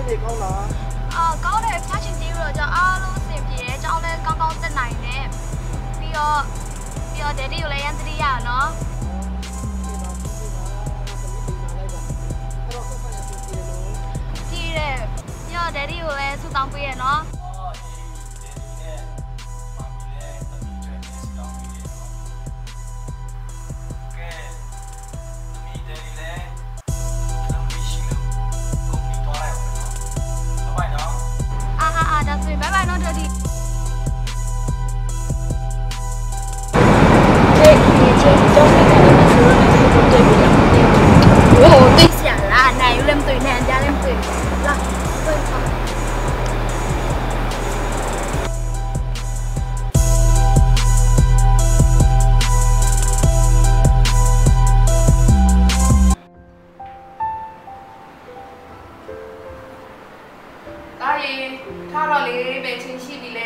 တွေကောင်းလားကောင်းတယ်ဖျားချင်ကြီးပြီးတော့ကြောင့်အားလုံးအဆင်ပြေတယ်ကြောင်းလည်းကောင်းကောင်းတက်နိုင်တယ်ပြီးတော့ဒက်ဒီကိုလည်းရန်သတိရနော်ကြည့်တယ်ပြီးတော့ဒက်ဒီကိုလည်းဆူတောင်းပေးရနော်拜拜，诺德迪。哦，对象啦，奶有两对，奶家两对，来，对好。大爷，看到你没清晰的嘞。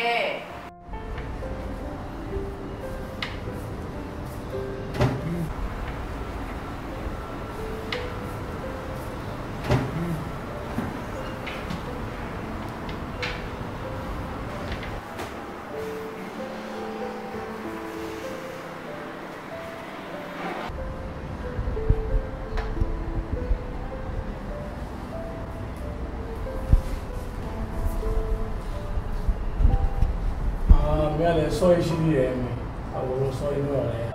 မင်းလည်းစောရရှိသေးတယ်မင်းအဘလို့စောရလို့ရတယ်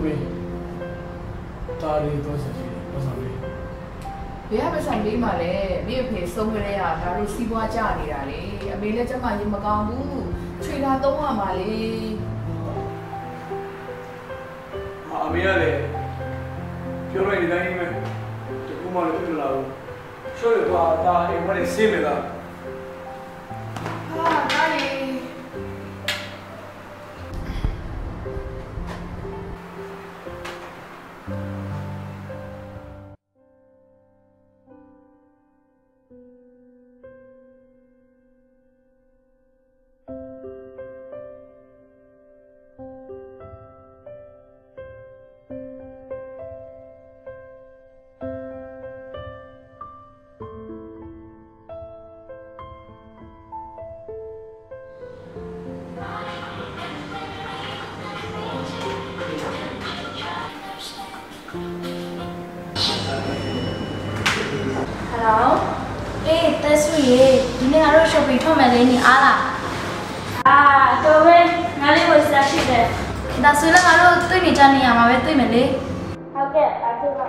မင်းတာရီတော့ဆက်ရှိတယ်ပတ်စံလေးဘယ်ကပတ်စံလေးမှလဲမိအဖေဆုံးကြတဲ့ဟာဒါတွေစီးပွားကြနေတာလေအမေလည်းကျမရင်မကောင်းဘူးခြေလာသုံးရမှာလေအမေကလည်းပြောလိုက်တဲ့တိုင်းပဲတကူမှလည်းဖြစ်လာဘူးချိုးရတော့ဒါအိမ်မနဲ့ဆေးမယ်လားဟာဒါလေတက်ဆွေရေဒီနေ့ကတော့ shopping ထွက်မယ်လေနေအားလားတော်ပဲငါလေးကိုစားရှိတယ်ဒါဆိုလည်းငါတို့တွေ့နေကြနေရမှာပဲတွေ့မယ်လေဟုတ်ကဲ့အားထုတ်ပါ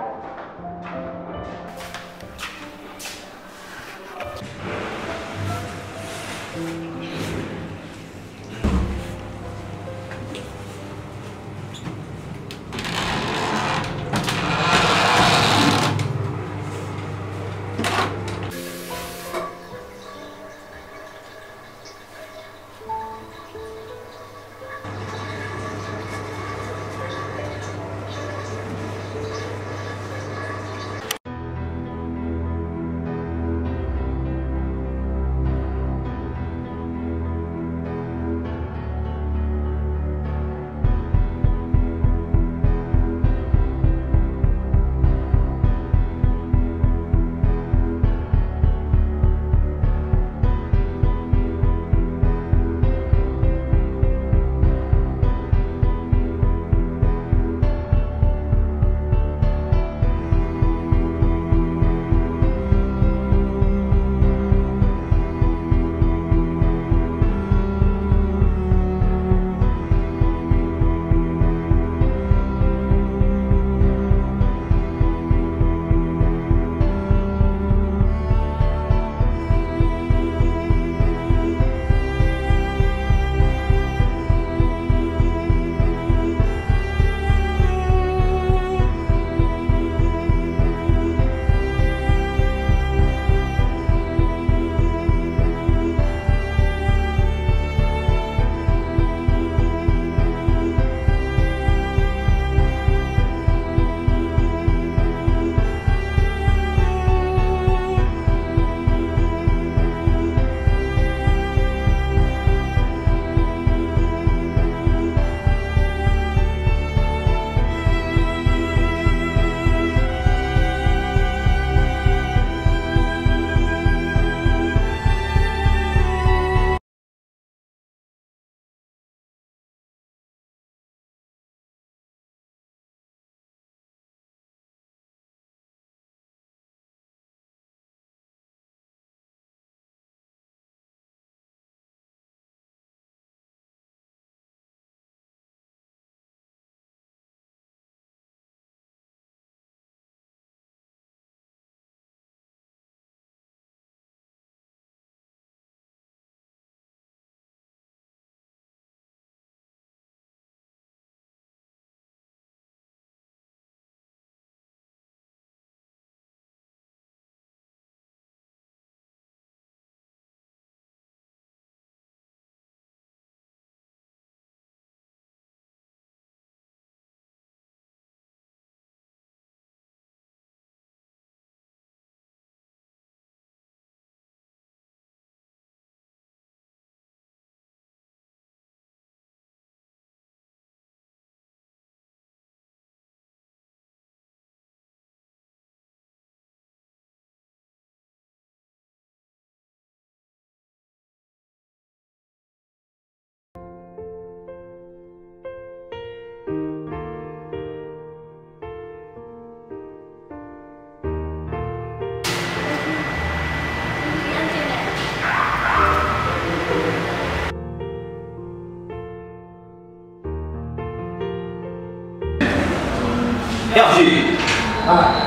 要去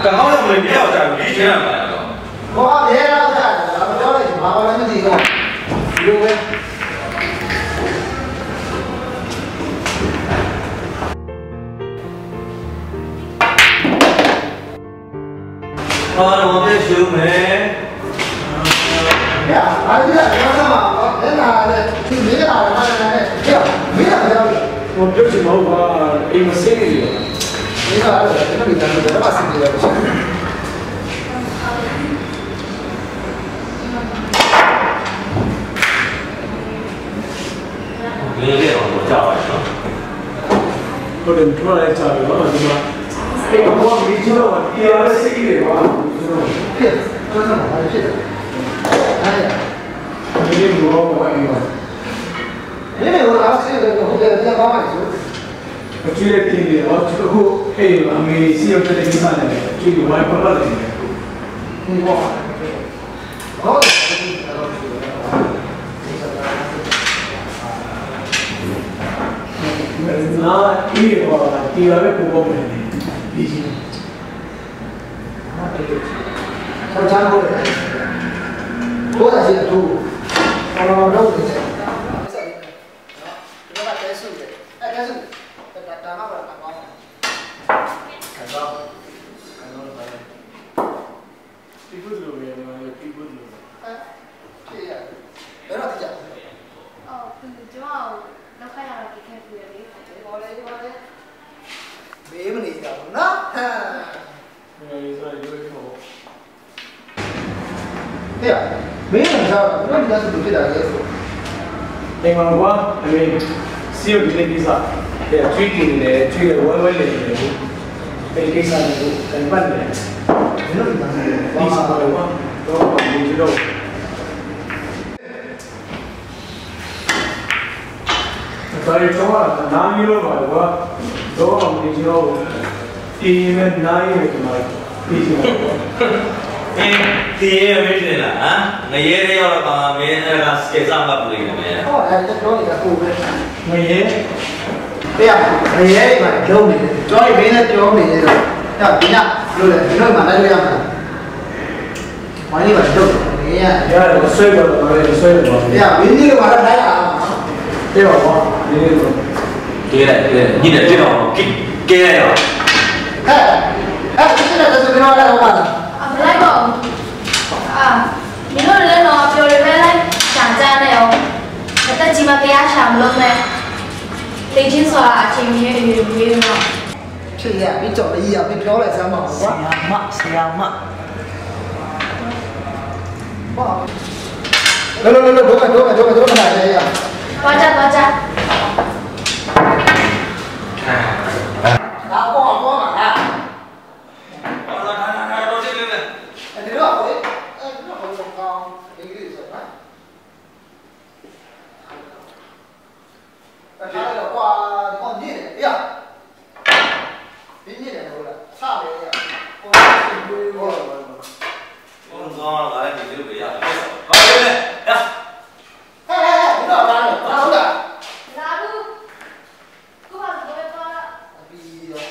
刚好我们比较在以前来了。我别了在，咱们交流麻烦咱们这个，有没？我在修眉。呀，俺这我什么？人家的，你没个大人，这样没啥交流。我表情好吧，一个生意。没啥的，这个里头没得嘛生意的。你这种我叫什么？我等出来叫什么什么？哎，我没知道，第二个生意的话，对，做什么？还是的。哎呀，没听过我关于嘛。因为我当时这个后边人家老板说。我觉得听的，我这个后，哎，我们是有这个地方的，这个外国的。你过。好的。那一个第二个不过门的，毕竟。他讲过的，多大些都，我肉的些。没问题的，那。对呀，没人晓，我们家是不对的，也是。另外我还没少有的比赛，最近的最近我的被比赛的很慢的，没人比赛，比赛的话都没知道。所以说啊，哪里都来过，都没知道，第一面哪一面嘛，毕竟。第一没事了啊，我爷爷要了把没那个给上个不对的没。哦，哎，这找你个顾问。我爷。对呀，我爷爷嘛，找你，找一边的找你的，要别呀，有的，有的嘛那个样子。往里边找，没呀。你看我睡过了，我也睡过了。对呀，明天晚上来啊。对吧？我，对了，你得知道给了。哎，你现在这是给我来干嘛的？来过你တို့လည်းတော့ပြောရပဲလိုက်ရှာကြတယ်ရောအသက်ကြီးမှတရားရှာမလို့နဲ့လေချင်းစွာအချိန်ကြီးရဲ့အရေးတွေတော့ဖြစ်ရပြီကြော်လေးရပြီပြောလိုက်စမ်းပါကွာဆရာမဘာလောလောတော့မနိုင်လေရသွားကြဒါကောမှာလားဒီတော့ဟိုဒီတော့ဟိုကောင်ဒီလိုဆိုနော်အဲ့ဒါတော့ကွာဒီကောင်ညစ်တယ်အေးဒီညစ်တယ်ဟုတ်လားစတယ်ရဟို我来你这个不要，好对不对？呀，ဒီတော့ဘာလဲဟုတ်လားလာဘူးကိုပါတော့ပဲပါလားပြီးတော့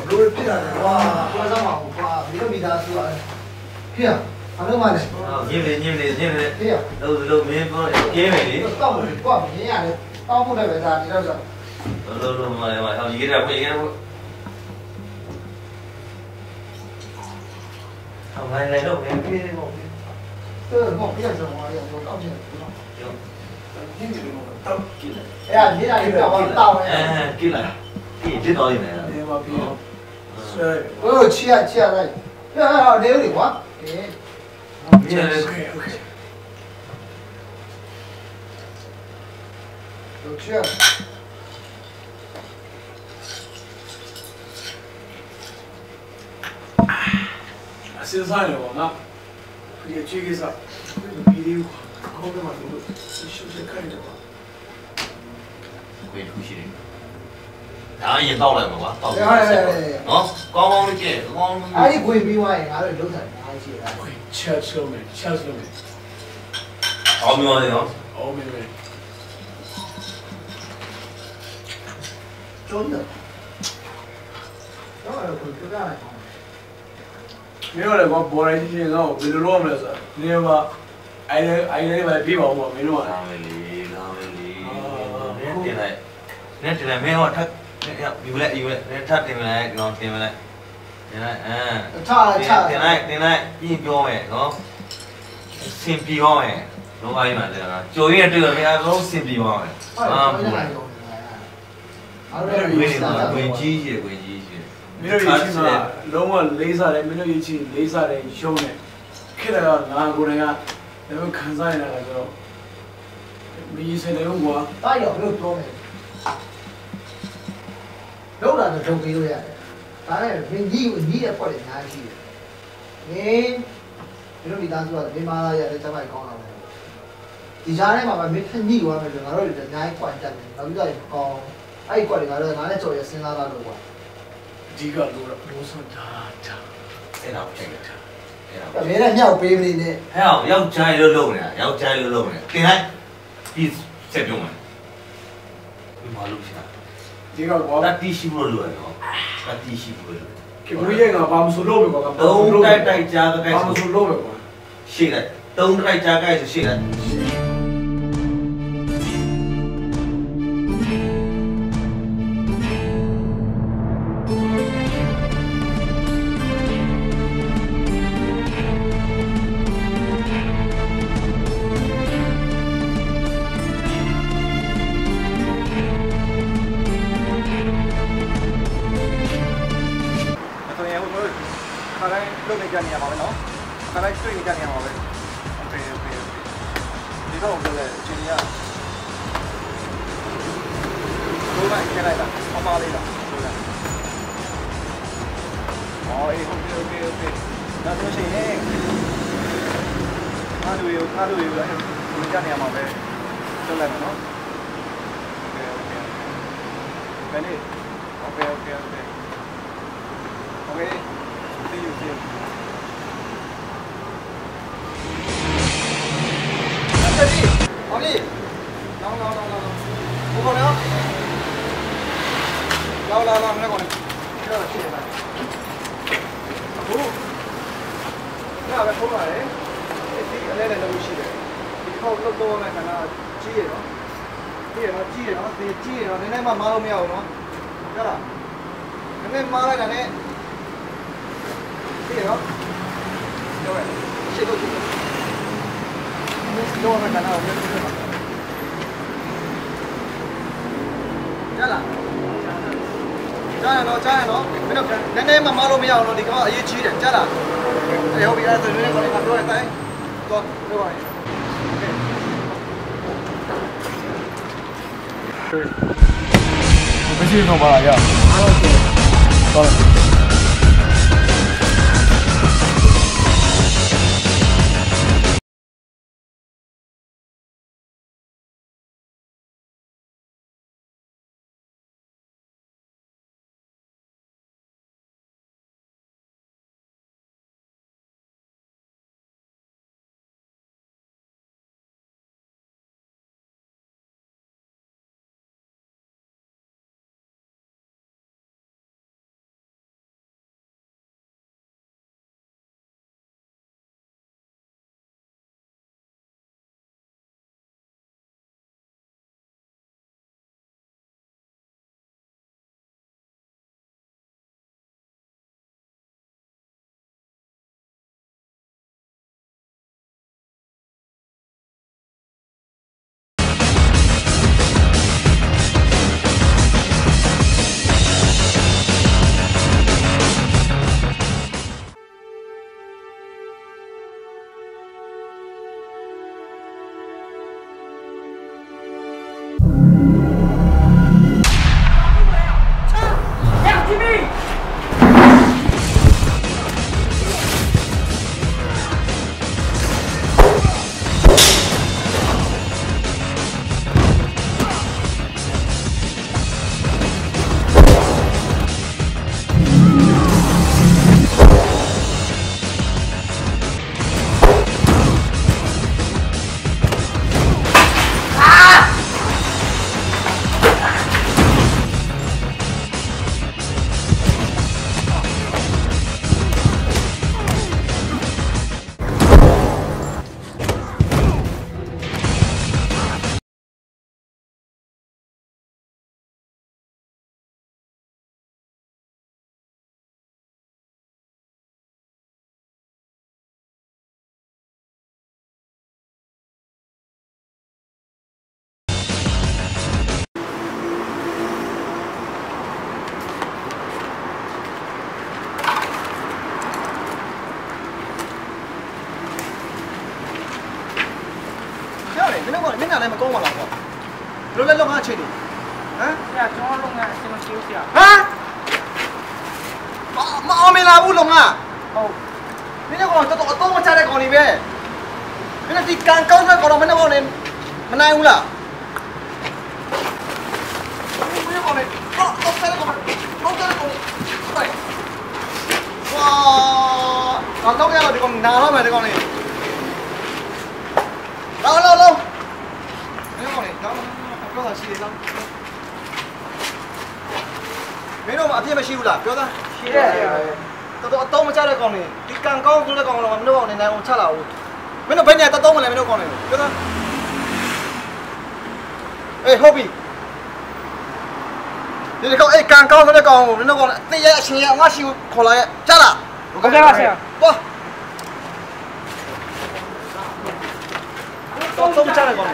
လူတွေပြတာလေကွာပြောစမ်းပါဦးကွာဒီလိုမိသားစုอ่ะဟေ့အားလုံးပါလေညင်လေဟေ့လို့မင်းပြောကဲမယ်လေတောက်တယ်ကွာမင်းရတယ်တောက်ဖို့လည်းပဲဒါဒီတော့ဆိုလို့မလဲမဟောဒီကရက်ဖွင့်ရဟောလိုက်လိုက်တော့မင်းပြေးတော့တော့ပြည့်စုံသွားရတော့တောက်ချင်တယ်နော်你这个到给了，哎呀你那里搞完到哎给了这道理没了对吧？比是，哦吃啊来要溜的话哎OK，都吃စဉ်းစားနေပါငါဒီချွေးကိစ္စဒီလေးကိုခေါင်းထဲမှာလို့ရှုပ်ချက်ခိုင်းတယ်ပါ ကိုယ်ထူးရှိတယ်ဒါရင်တောက်လိုက်မှာကွာတောက်နော်ကောင်းကောင်းလေးကြည့်ကောင်း အဲ့ဒီဝင်ပြီးသွားရင်ငါတို့လုံးဆိုင်အားရှိတာ ချက်ဆုံးမယ်ချက်ဆုံးမယ် အောင်ပြောနေနော် အော်မေမေ ကျုံးတယ်တော့ကိုပြကြလိုက် မင်းတို့လည်းဘော်ရိုင်းချင်းတော့ဘယ်လိုလုပ်မလဲဆိုတာဒီမှာအိုင်လည်းပဲပြေးပါဦးပါမင်းတို့က လာမယ်လေလာမယ်လေနင်းတင်လိုက်နင်းတင်လိုက်မင်းဟောထပ်ယူလိုက်နင်းထပ်တင်လိုက်ဒီကောင်တင်လိုက်တင်လိုက်တင်လိုက်ပြင်ပြောမယ်နော်စင်ပြေပါမယ်လုံးဝကြီးမှလည်းလားကြိုရင်းတွေ့တော့မင်းအကုန်စင်ပြေပါမယ်အာဘူးလိုက် အဲ့ဒါ ဝင်ကြီးရှိဝင်ကြီးရှိ မင်းတို့ရေးချင်တာလုံးဝလေးစားတယ်မင်းတို့ရေးချင်လေးစားတယ်ရှုံးတယ်ခေတ္တကငါကိုယ်တိုင်ကလည်းခံစားနေတာဆိုတော့မင်းရေးစတယ်ကွာ တားရောက်လို့ပြောမယ်လောက်လာတော့ထုတ်ပေးလို့ရတယ်ဒါနဲ့မင်းကြီးကိုညီးတဲ့ဖွဲ့တယ်အများကြီးရှိတယ်မင်းတို့ဒီသားစုကမင်းမာလာရတယ်ကျမကြီးကောင်းလာတယ်ဒီကြားထဲမှာမင်းထညှိသွားမယ်ဆိုတော့ငါတို့လည်းအများကြီးကွာတက်တယ်နောက်ပြီးတော့ကောင်းအဲ့ဒီကွာတွေငါတို့ငါနဲ့ကြော်ရစဉ်းစားလာတော့ကွာ အဓိကလို့ဆိုတာဒါ အဲ့တော့ချိန်တယ်အဲ့တော့ မင်းလည်းမြောက်ပေးမနေနဲ့ ဟဲ့အောင်ယောက်ျားလို့လုပ်နေတာယောက်ျားလို့လုပ်နေတင်လိုက်ပြီးဆက်ပြုံးမယ်ဒီမှာလုပ်ချင်တာ ဒီကကွာ တတိရှိဖို့လိုရနော်တတိရှိဖို့လို ကေဘူးရဲ့ကဘာမဆိုလို့ပဲကွာ သုံးတိုက်ကြားတိုက် ဘာမဆိုလို့ပဲကွာ ရှေ့လိုက်သုံးတိုက်ကြားကြိုက်ဆိုရှေ့လိုက် ဆိုရင်ဟိုတို့ခါတိုင်းလုပ်နေကြနေရမှာပဲနော်ခါတိုင်းတွေ့နေကြနေရမှာပဲโอเคဒီတော့ပြောတယ်အချိန်ကြီးကဘိုးလိုက်ခဲ့လိုက်တာအမလေးလားဆိုတယ်အေးโอเคဒါဆိုရှင်အားလူရောလည်းဒီကြနေရမှာပဲလုပ်လိုက်မယ်နော်ဘယ်နေ့โอเคsee you. Ready? Oli. No. Ủa đâu? Lao, nó còn. Cái là gì vậy? Nào về không phải đấy. Cái này là đâu chỉ đấy. Thì không nó to này là chi vậy đó. Chi nó thế này mà mau mèo nó. Cái là. Cái này mau này là này. Cái đó. Đâu vậy? Chị tôi chụp. Đâu mà cả nào biết chưa? Chá nó. Mấy đâu cái mà malo mèo nó thì có ở dưới chi để chá là. Để hôm bị ra từ đây còn lại đôi tay. Rồi, được rồi. Cái gì không phải à? Rồi. မင်းတို့ကမျက်နှာလည်းမကောင်းပါလားကွာဘယ်လိုလဲလောက်ငါချိန်နေဟမ် ဆရာကျွန်တော်လုံးကအစမရှိဘူးဆရာ ဟမ်မအောင်မလာဘူးလုံငါ ဟုတ် မင်းတို့ကတော့အတော့မချတဲ့ကောင်တွေပဲမင်းတို့ဒီကန်ကောင်းတဲ့ကောင်တော့မင်းတို့ကလည်းမနိုင်ဘူးလားမင်းတို့ကလည်းတော့ဆက်တဲ့ကောင်ဟုတ်တယ်ကောင်ဟိုင်ဝါတော့ရတော့ဒီကောင်နာတော့မယ်ဒီကောင်လေးလောမင်းတို့ကလည်းတော့ပြောတာရှိတယ်လားမင်းတို့အပြစ်မရှိဘူးလားပြောသားရှိတယ်တော်အတော့မချတဲ့ကောင်တွေဒီကန်ကောင်းဆိုတဲ့ကောင်တော့မင်းတို့ကောင်နေနိုင်အောင်ချလာဦးမင်းတို့ဘယ်ညတော့မလဲမင်းတို့ကောင်တွေပြောသားအေးဟုတ်ပြီဒီကောင်အေးကန်ကောင်းဆိုတဲ့ကောင်ကိုမင်းတို့ကောင်အသေးရအချင်းရငါရှိကိုခေါ်လာရဲ့ချလာဟုတ်ကဲ့ပါဆရာသွားတော့မချတဲ့ကောင်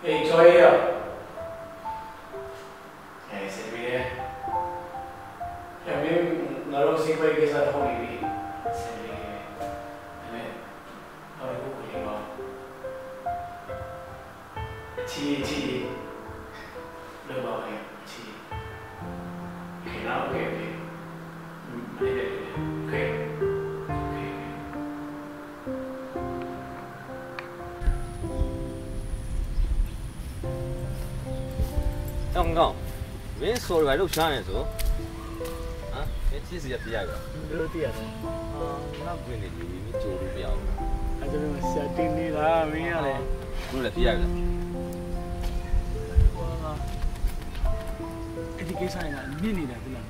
အေးကျော်ရရစစ်ပြီးတယ်။ဒါပေမဲ့ငါတို့စိတ်ခွဲကိစ္စတော့ဟုတ်ပြီ။စစ်ပြီးတယ်။ဒါနဲ့ဟောဒီကိုလေးပါ။ချီလောပါရဲ့ချီ။ခေနာโอเคမလေးတယ်โอเค刚刚，没说来都想的说，啊，你其实也比较个，ဘယ်လိုတည်ရလဲ 啊，那不你做都不要， ။အဲ့ဒါမျိုးဆရာတင်းနေတာမင်းရလေ 不是比较个， အဲ့ဒီကိစ္စကမြင့်နေတာပြီလား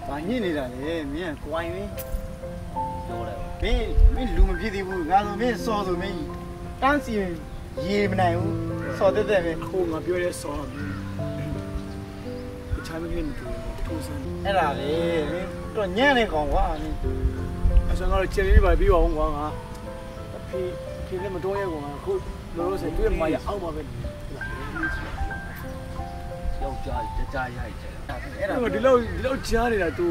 ။ဘာညစ်နေတာလဲမင်းကကွိုင်းပဲ 多了， ။မင်းလူမဖြစ်သေးဘူးငါဆိုမင်းစောဆိုမင်းတန်းစီရေမနိုင်ဘူးစောတက်တက်ပဲ ။ခိုးငါပြောတဲ့ဆောင်းပြီ။တခြားမင်းမတူဘူးထိုးစမ်း အဲ့ဒါလေမင်းတော့ညံ့နေကောင်ကွာမင်း ။အဲ့ဆိုငါတို့ကျင်းလေးပါပြီးပါအောင်ကွာငါ။အဖေလည်းမတော်ရဲကွာခုလောလောဆယ်တွေ့မှရအောင်ပါပဲ။ 要加一下一下。 အဲ့ဒါ ဒီလောက်ကြားနေတာ तू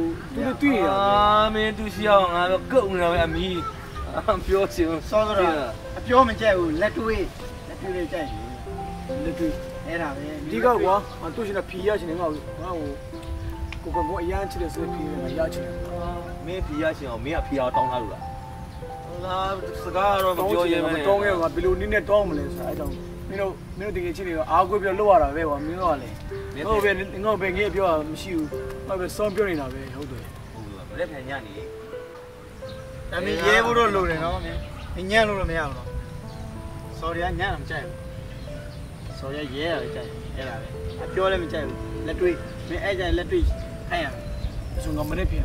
တွေ့ရ 啊，没都需要俺们够了阿米，表情 စောဆိုတော့အပြောမကြိုက်ဘူးလက်တွေးလေးကြိုက်တယ် လက်တွေ့ အဲ့ဒါပဲ ဒီကကွာငါတို့ရှင်ကဖြီရရှင်နေငါ့ကိုကိုအရန်ချစ်တဲ့ဆိုဖြီရငါရချင်တယ် 没皮亚行，没皮亚当他路了。那自家都不表演 မ 没？ တောင်းခဲ့ကွာဘယ်လိုနည်းနဲ့တောင်းမလဲဆိုအဲ့ကြောင့်မင်းတို့တကယ်ချင်းတွေကအားကိုးပြီးလောက်ရတာပဲကွာမင်းတို့ကလေငါ့ပဲငါ့ပြောတာမရှိဘူးငါပဲစောင်းပြောနေတာပဲဟုတ်တယ် 不是偏见你。 ဒါမင်းရဲဖို့တော့လိုတယ်နော်မင်းညံ့လို့မရဘူးနော်စော်ရညံ့တာမကြိုက်ဘူးစော်ရရဲရတယ်ကြိုက်အဲ့ဒါပဲအပြောလည်းမကြိုက်ဘူးလက်တွေးမင်းအဲ့ကြလက်တွေးခိုင်းရ ဆိုငါမနေ့ပြင်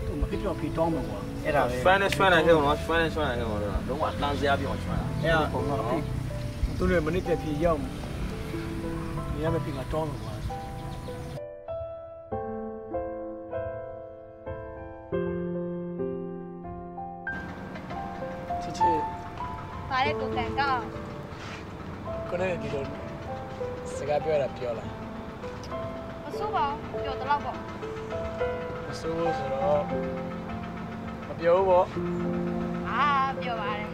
သူမဖြစ်တော့ဖြီတောင်းမှာကွာ အဲ့ဒါပဲ 翻来翻来看我，翻来翻来看我了，等我当时也比我穿了。 အဲ့ဒါ သူတို့မနေ့ကဖြီရောက်နေရမဖြီငါတောင်းမှာကွာ ချစ် ပါတဲ့ကိုကန်ကောင်း ကိုနေဒီလိုစကားပြောတာပြောလား မဆိုးပါဘူးပြောတော့ပေါ့ မဆိုးဘူးဆိုတော့မပြောဘူးပေါ့ အာပြောပါတယ်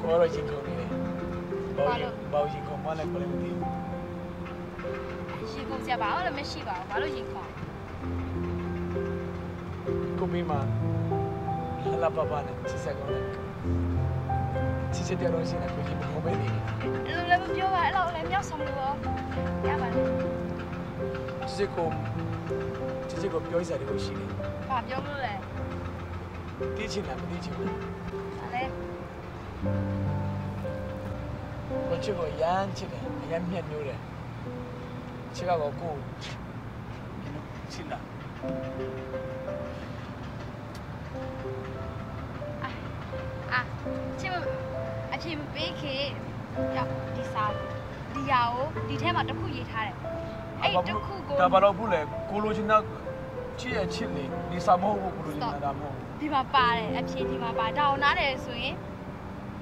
ကိုရောချင်းကုန်နေတယ်ဘောက်ချင်းကုန်မလည်းကိုလည်းမသိဘူး ရှိကုန်ကြပါဦးလည်းမရှိပါဘူးဘာလို့ရင်ခေါ် ကိုမင်းမလာပပနဲ့ချစ်စကောင်းနဲ့ချစ်တဲ့တော့ရှင်နဲ့ကိုကြီးမဟုတ်ပဲနေ အဲ့လိုလည်းမပြောပါအဲ့လိုလည်းမြောက်ဆောင်လို့ရပါလေ ချစ်ကိုပြောစရာတွေရှိတယ် ဘာပြောလို့လဲ တီးချင်လားမတီးချင်ဘူး ဒါလည်း ကိုချစ်ကိုရမ်းချစ်တယ်ရမ်းမြတ်နိုးတယ်ချစ်ကတော့ကိုချစ်လား အာချစ်မ ဖြစ်မပေးခင်ရောက်ဒီစားဒီရကိုဒီထဲမှာတစ်ခုရေးထားတယ်အဲ့တစ်ခုကိုဒါဘာလို့ဘူးလဲကိုလိုချင်တာချစ်ရဲ့ချစ်လေဒီစာမဟုတ်ဘူးကိုလိုချင်တာမဟုတ်ဒီမှာပါတယ်အဖြေဒီမှာပါဒါအောင်နားတယ်ဆိုရင်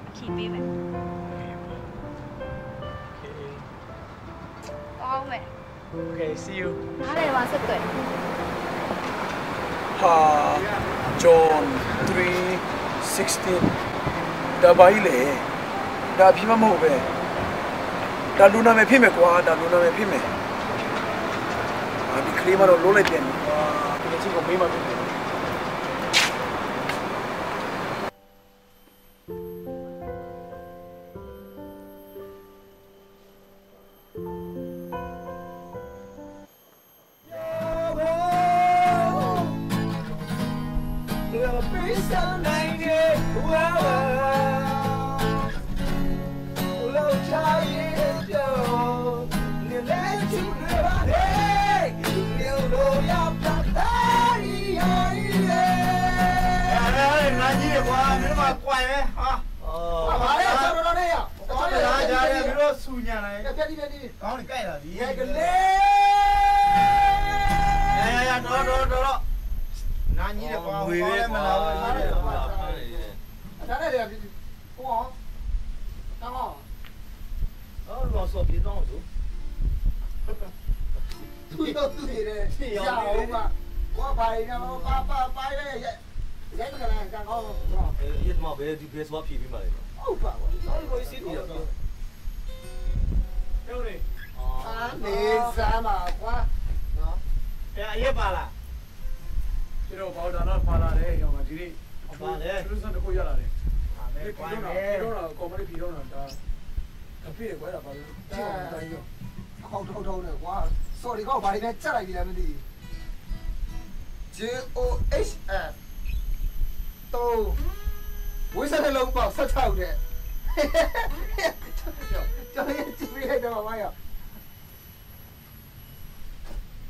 အဖြေပေးမယ်ကောင်းမယ် Okay see you နားတယ်ပါဆက်တွေ့John 3:16ဒါဘာကြီးလဲဒါဖြစ်မဟုတ်ပဲဒါလူနာမယ်ဖြစ်မယ်ကွာဒါလူနာမယ်ဖြစ်မယ်ဒီကလေးမတော့လုံးလိုက်ပြန်ဒီချင်းကိုမေးမှဖြစ်တယ်ချက်လိုက်ပြီလားမသိ JOHF 3ဝိစားတဲ့လုံးပေါက်ဆက်ထောက်တဲ့ကျွန်တော်ကြည့်ပြရတော့ပါရော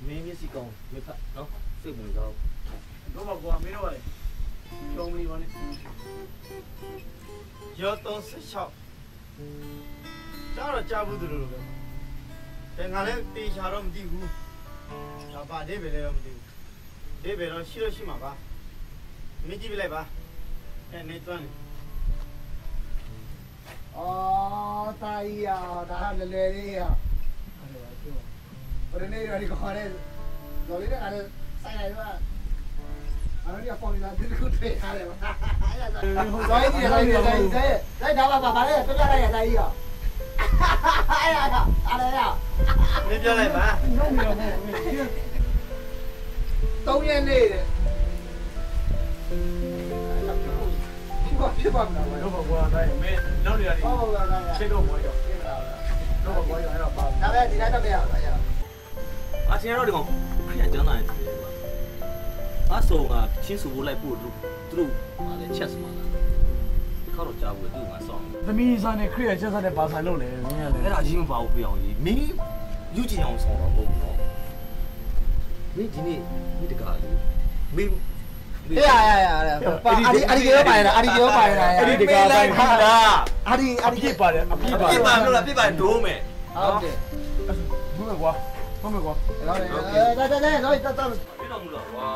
မင်းမျက်စိကောင်းမဖတ်နော်စိတ်ဝင်စားတော့ဘာကွာမင်းတော့လေလုံးမီပါနဲ့ရော36ကြားတော့ကြားဘူးသူတို့ပဲဒါငါလည်းတေချာတော့မသိဘူးဒါပါဒိဗေလည်းတော့မသိဘူးဒိဗေတော့ရှိလို့ရှိမှာပါမင်းကြည့်ပြလိုက်ပါနေတွန်းအော်တာကြီးရဒါလွယ်လွယ်လေးရဘယ်နေ့ရဒီခေါ်ရဲတော်လေးကလည်းဆိုင်လိုက်ပါအဲ့ဒီဖော်လာဒီကုတ်ထားတယ်ဟာအဲ့ဒါဆိုရင်လိုက်ဒါပါပါလေပြပြလိုက်ရတာကြီးရအဲ့ဒါမင်းပြောလိုက်ပါ3ရက်နေ့တဲ့ဖြစ်ပါမလားတော့ဘာကွာတိုင်းမင်းနောက်နေရတယ်ချက်တော့ဘောရောတော့ဘာကွာရောအဲ့တော့ပါဒါပဲဒီတိုင်းတော့ပြရပါရအချင်းတော့ဒီကောင်ခရကျန်းလာတယ်အဆောကချင်းစုလိုက်ပို့သူတို့ဟာလေချက်စမှာခေါတော့ကြားဘူးသူ့မှာဆောင်းသမီးစားနဲ့ခရီးချက်စားနဲ့ဘာဆိုင်လို့လဲမင်းကလည်းအဲ့ဒါကြီးမပါဘူးပြောင်းကြီးမင်းယူကျင်အောင်ဆောင်းတော့မဟုတ်ဘူးနော်မင်းဒီနေ့ဒီတကားကြီးမင်းရပါအဒီရောပါရအဒီရောပါရအဲ့ဒီတကားပိုင်းဟာအဒီဖြစ်ပါတယ်အဖြစ်ပါလို့လားပြပါဒိုးမယ်ဟုတ်တယ်ဘူးမယ်ကွာဟုတ်မယ်ကွာဒါတော့ပြတော့မလို့ကွာ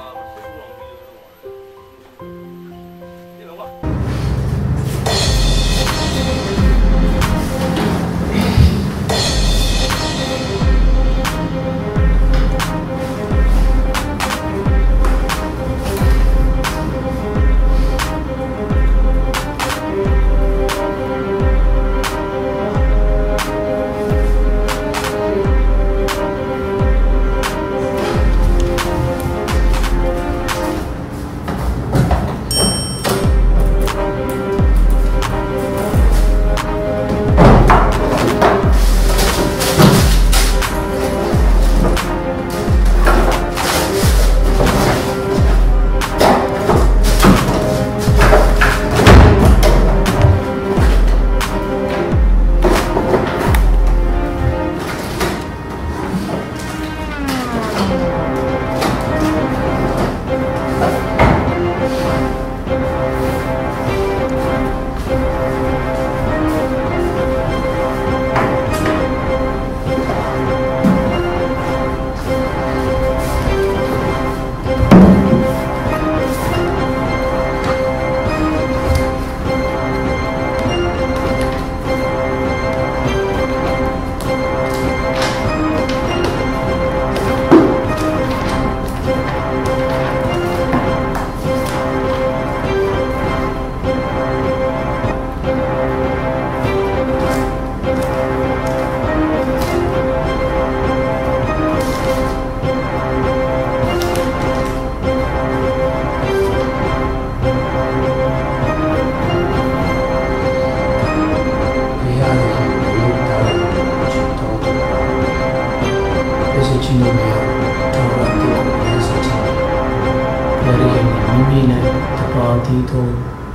သော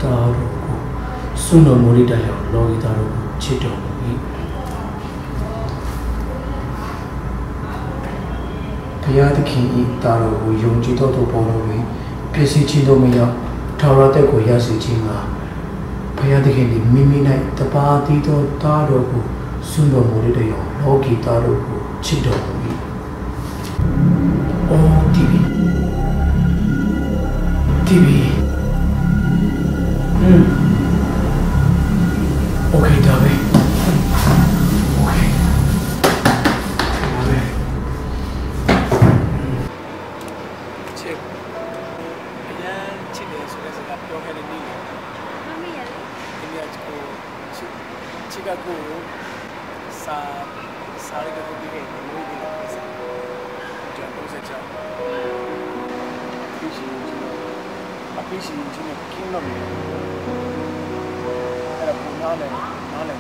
တာတော်ကိုစွန့်တော်မူရတဲ့အောင်လောကီသားတော်ကိုချစ်တော်မူ၏ဘုရားသခင်၏တာတော်ကိုယုံကြည်သောသူပေါ်တော်တွင်ပြည့်စုံခြင်းတို့မရောက်ထာဝရတက်ကိုရရှိခြင်းမှာဘုရားသခင်သည်မိမိ၌တပါးသီးသောတာတော်ကိုစွန့်တော်မူရတဲ့အောင်လောကီသားတော်ကိုချစ်တော်မူ၏အိုတီဗီโอเคဒါပဲโอเคဒါပဲချစ်အရင်ချစ်တယ်ဆိုတဲ့စကားပြောခဲ့တဲ့နေ့မမရလေဒီနေ့ကိုချစ်ကကိုစာရကကိုပြီးခဲ့တယ်လို့ပြောတယ်ဆက်ကျွန်တော်ဆက်ချောင်းပြီးရှင်အပိရှင်ချင်းနဲ့ကင်းလို့ရတယ်အဲ့ဒါကိုနားလည်ပြောတယ်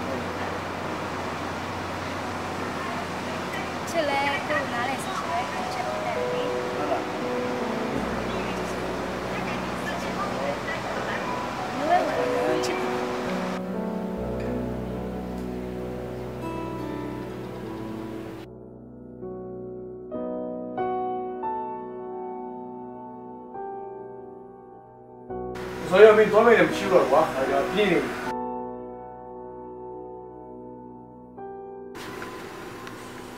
ချစ်လဲကိုနားလဲဆက်ဆွဲကိုချက်တယ်လေဟုတ်လားချစ်所以没多没人去过哇，那叫比例。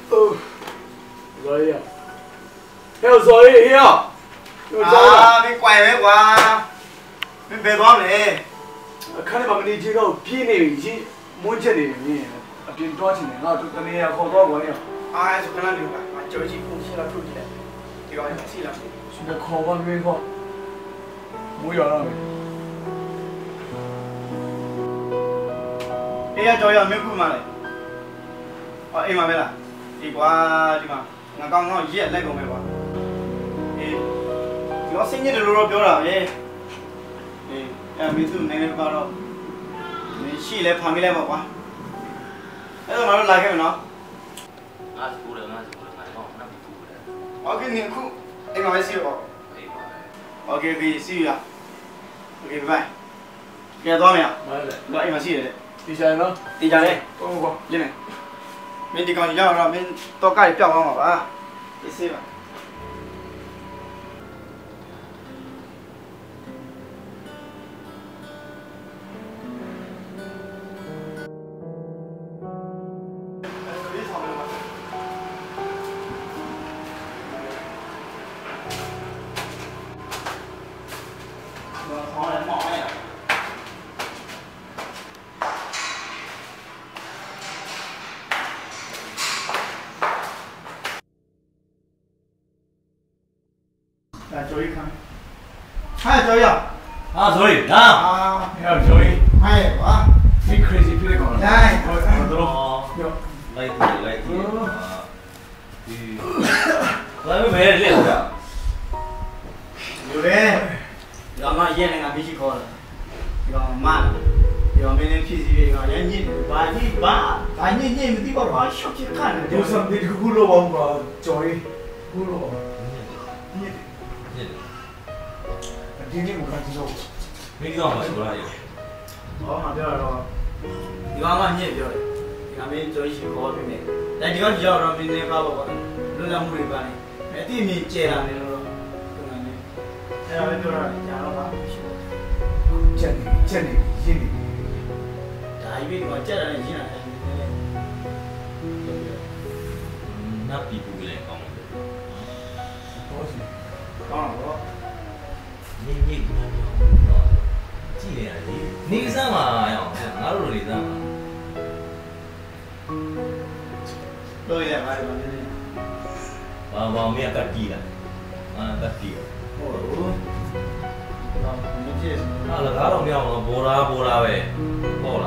哦，所以啊，还有所以呀，有所以啊，你乖没乖？你别装嘞。看你把你这个比例已经没见的你，变多少钱啊？就跟你好多个呢。啊，就跟那牛吧，就一公斤了，出去了，这个也是了。现在考吧没考？没有了没？哎呀，这样没顾嘛嘞？哦，哎嘛没啦，这个这嘛，我刚刚一那个没吧？哎，这个生意的路标了哎，哎，没做那个包了，你洗来旁边来吧哇？那个马上来开没呢？啊，是过来，那那不过来。我给你哭，哎嘛没洗哦。OK， 可以see you 啊。OK， 拜拜。现在多少名啊？没了。我哎嘛洗的。第三呢？第三嘞。过。进来。明天刚一样了，明到家里表完好吧？你see吧。来，周一看。嗨，周一啊。啊，所以啊。啊。要周一。嗨，哇。你 crazy 屁的搞了。来，我走了。有。来，来没这个。有嘞。刚刚演那个没去考了，要慢，要每天批批要严谨，把你没地方把小气看着。有什么这个咕噜王吧，周一，咕噜王。今天我看清楚，没地方买出来有。好，马标了，你刚刚你也标了，你看没周一去考对没？但你刚标了，明天发不发？路上没办呢，地面接了那种，对吧？哎呀，标了，加了吧？见你。大一点我接了你了，那比不过来高吗？高些。高了多。你几年你啥嘛呀？哪路的啥？多一点吧，把我们也干低了，啊，干低了。哦。啊，那家伙苗嘛，波拉呗，波拉。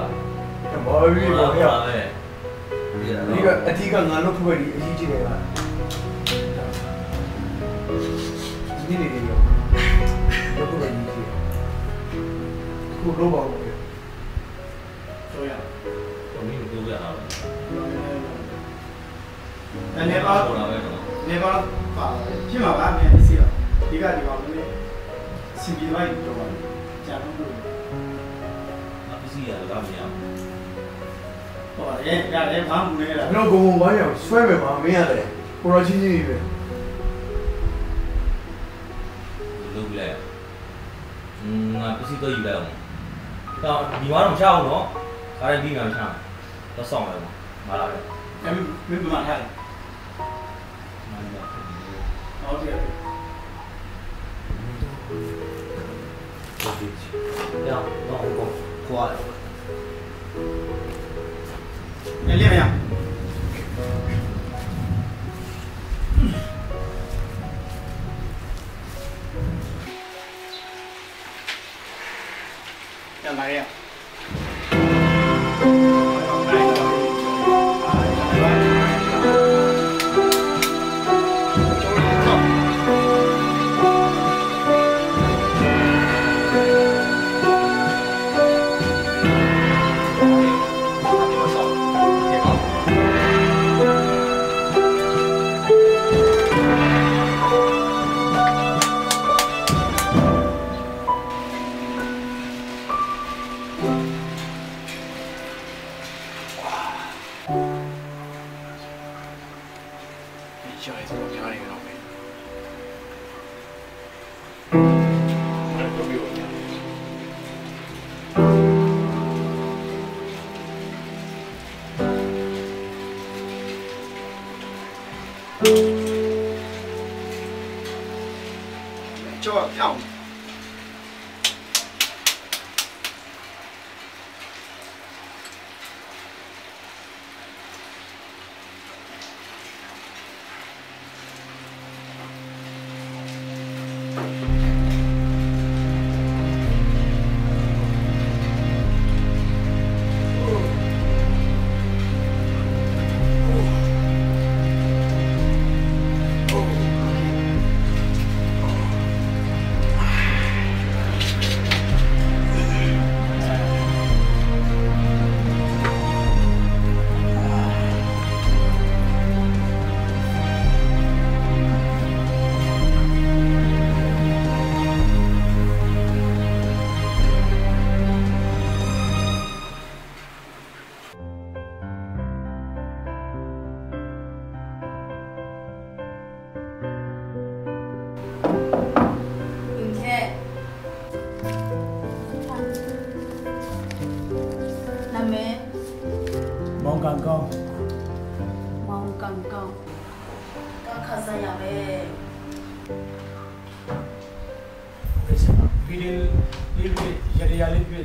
毛鱼毛苗呗。你个第一个俺都不会理解的。你那个有，我不会理解。不罗包的。这样。我们都不要了。那那帮发，起码把面试了，一个地方没，新地方有吧？ ကြာလို့လို့ ပစ္စည်းရတော့မရဘူး ဟောရတယ်ဘာမှမနေရ ကျွန်တော်ဂုံဝိုင်းအောင်ဆွဲမယ်ပါမင်းရတယ်ကိုရချင်းကြီးပဲ လုပ်လဲငါပစ္စည်းတော့ယူလိုက်အောင်တော့ဒီမှာတော့မချအောင်နော်ခါရင်ပြီးမှမချအောင်တော့ဆောင်လိုက်ပါမလာပဲ မင်းဘယ်မှာထားလဲဟုတ်တယ် ရအောင်တော့ခွာတယ် လေလေမရရလာရ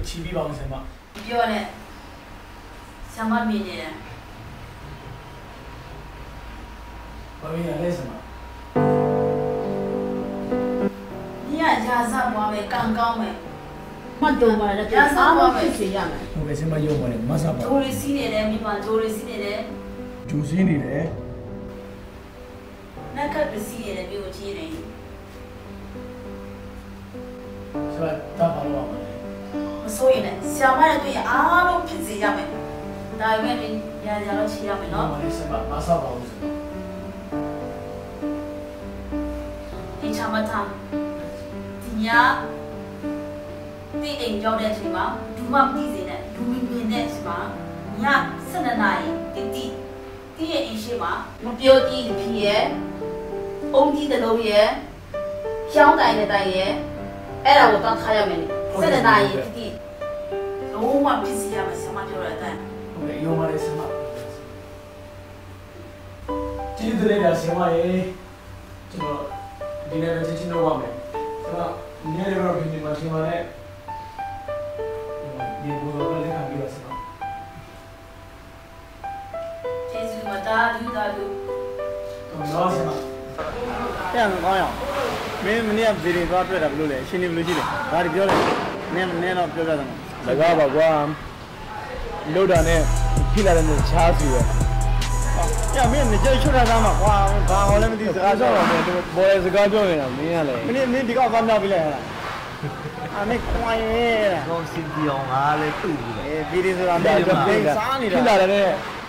ချီးပြီးပါအောင်ဆင်မ ပြောနဲ့ဆံမမြင်နေတယ် ဘာလို့ရလဲဆင်မ ဒီကရာဇပွားပဲကံကောင်းပဲ မှတ်တော်ပါလေအားလုံးဖြစ်စေရမယ် ဟုတ်ကဲ့ဆင်မရုံပါလေမဆပ်ပါ ဂျိုးရီစီးနေတယ်မိဘဂျိုးရီစီးနေတယ် ဂျူစင်းနေတယ် နက်ကပ်ပစီးနေတယ်ပြောချင်းနေ ဆိုတော့တာပါလို့ပါ မစိုးရင်လည်းဆံမနဲ့တွေ့ရင်အားလုံးဖြစ်စေရမယ်ဒါပေမဲ့ရာဇတော့ချီရမယ်နော် ဘာလဲဆင်မမဆပ်ပါဘူးဆင်မ ဒီချမထားဒီညတိအိမ်ကြောက်တဲ့အချိန်မှာဘူးမမသိစေနဲ့ဒူမီပင်တဲ့အချိန်မှာည7 နာရီတိရဲ့အိမ်ရှိမှာမပြောကြည့်ဖြစ်ရဲ့အုံးကြီးတစ်လုံးရဲ့ရှောင်းတိုင်တဲ့တိုင်ရဲ့အဲ့ဒါကိုတောက်ထားရမယ်7 နာရီတိလုံးဝဖြစ်စီရမယ်ဆမပြောတဲ့အတိုင်း ဟုတ်ကဲ့ရုံပါလေဆင်မကျေးဇူးတင်ပါတယ်ဆင်မရေကျွန်တော်ဒီနေ့ပဲချင်းတော့ပါမယ်ဆင်မနေရတော့ဒီမှာဆင်မနဲ့ဒီဘူရောလည်းခံပြီးပါဆင်မ ကျေးဇူးမတားလူတာလူ တော့ဆင်မ ပြန်ကောင်းရအောင်မင်းမနေ့ကဗီဒီယိုသွားတွေ့တာဘယ်လိုလဲရှင်းနေဘယ်လိုရှိလဲဒါတွေပြောတယ်နင်းတော့ပြောကြတယ် စကားပါကွာလို့တာနဲ့ဖြစ်လာတဲ့ချားစီပဲ ။ညမင်းနေကြိုက်ချွတ်တာမှာကွာဘာဟောလဲမသိ စကားပြောပါမယ်ဘောရစကားပြောနေတာမင်းကလည်း မင်းဒီကောက်ဘာမြောက်ပြီလဲဟဲ့။အမေကွာရဲ့ ကောင်းစင်ပြောင်းငါလည်းတူပြီလေ ဗီဒီယိုဆိုတာမင်းစားနေတာ ဖြစ်လာတဲ့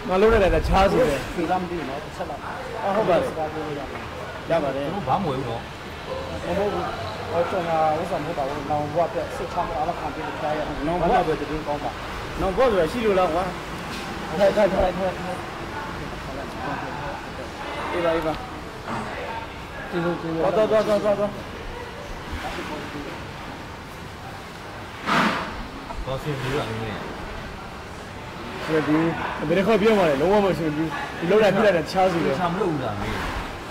ငါလို့ရတဲ့ချားစီပဲ ဒီကမသိဘူးနော်ဆက်လာဟုတ်ပါတယ်ရပါတယ် ကျွန်တော်ဘာမဝယ်ဘူးနော် မဟုတ်ဘူး我做那我什么搞，那我别市场我看这个开呀，那我别这边搞嘛，那我这西流了我，太，一把，走。我先比了你。先比，没得好比嘛嘞，我们先比，你老来比来的抢死了。差不多了没？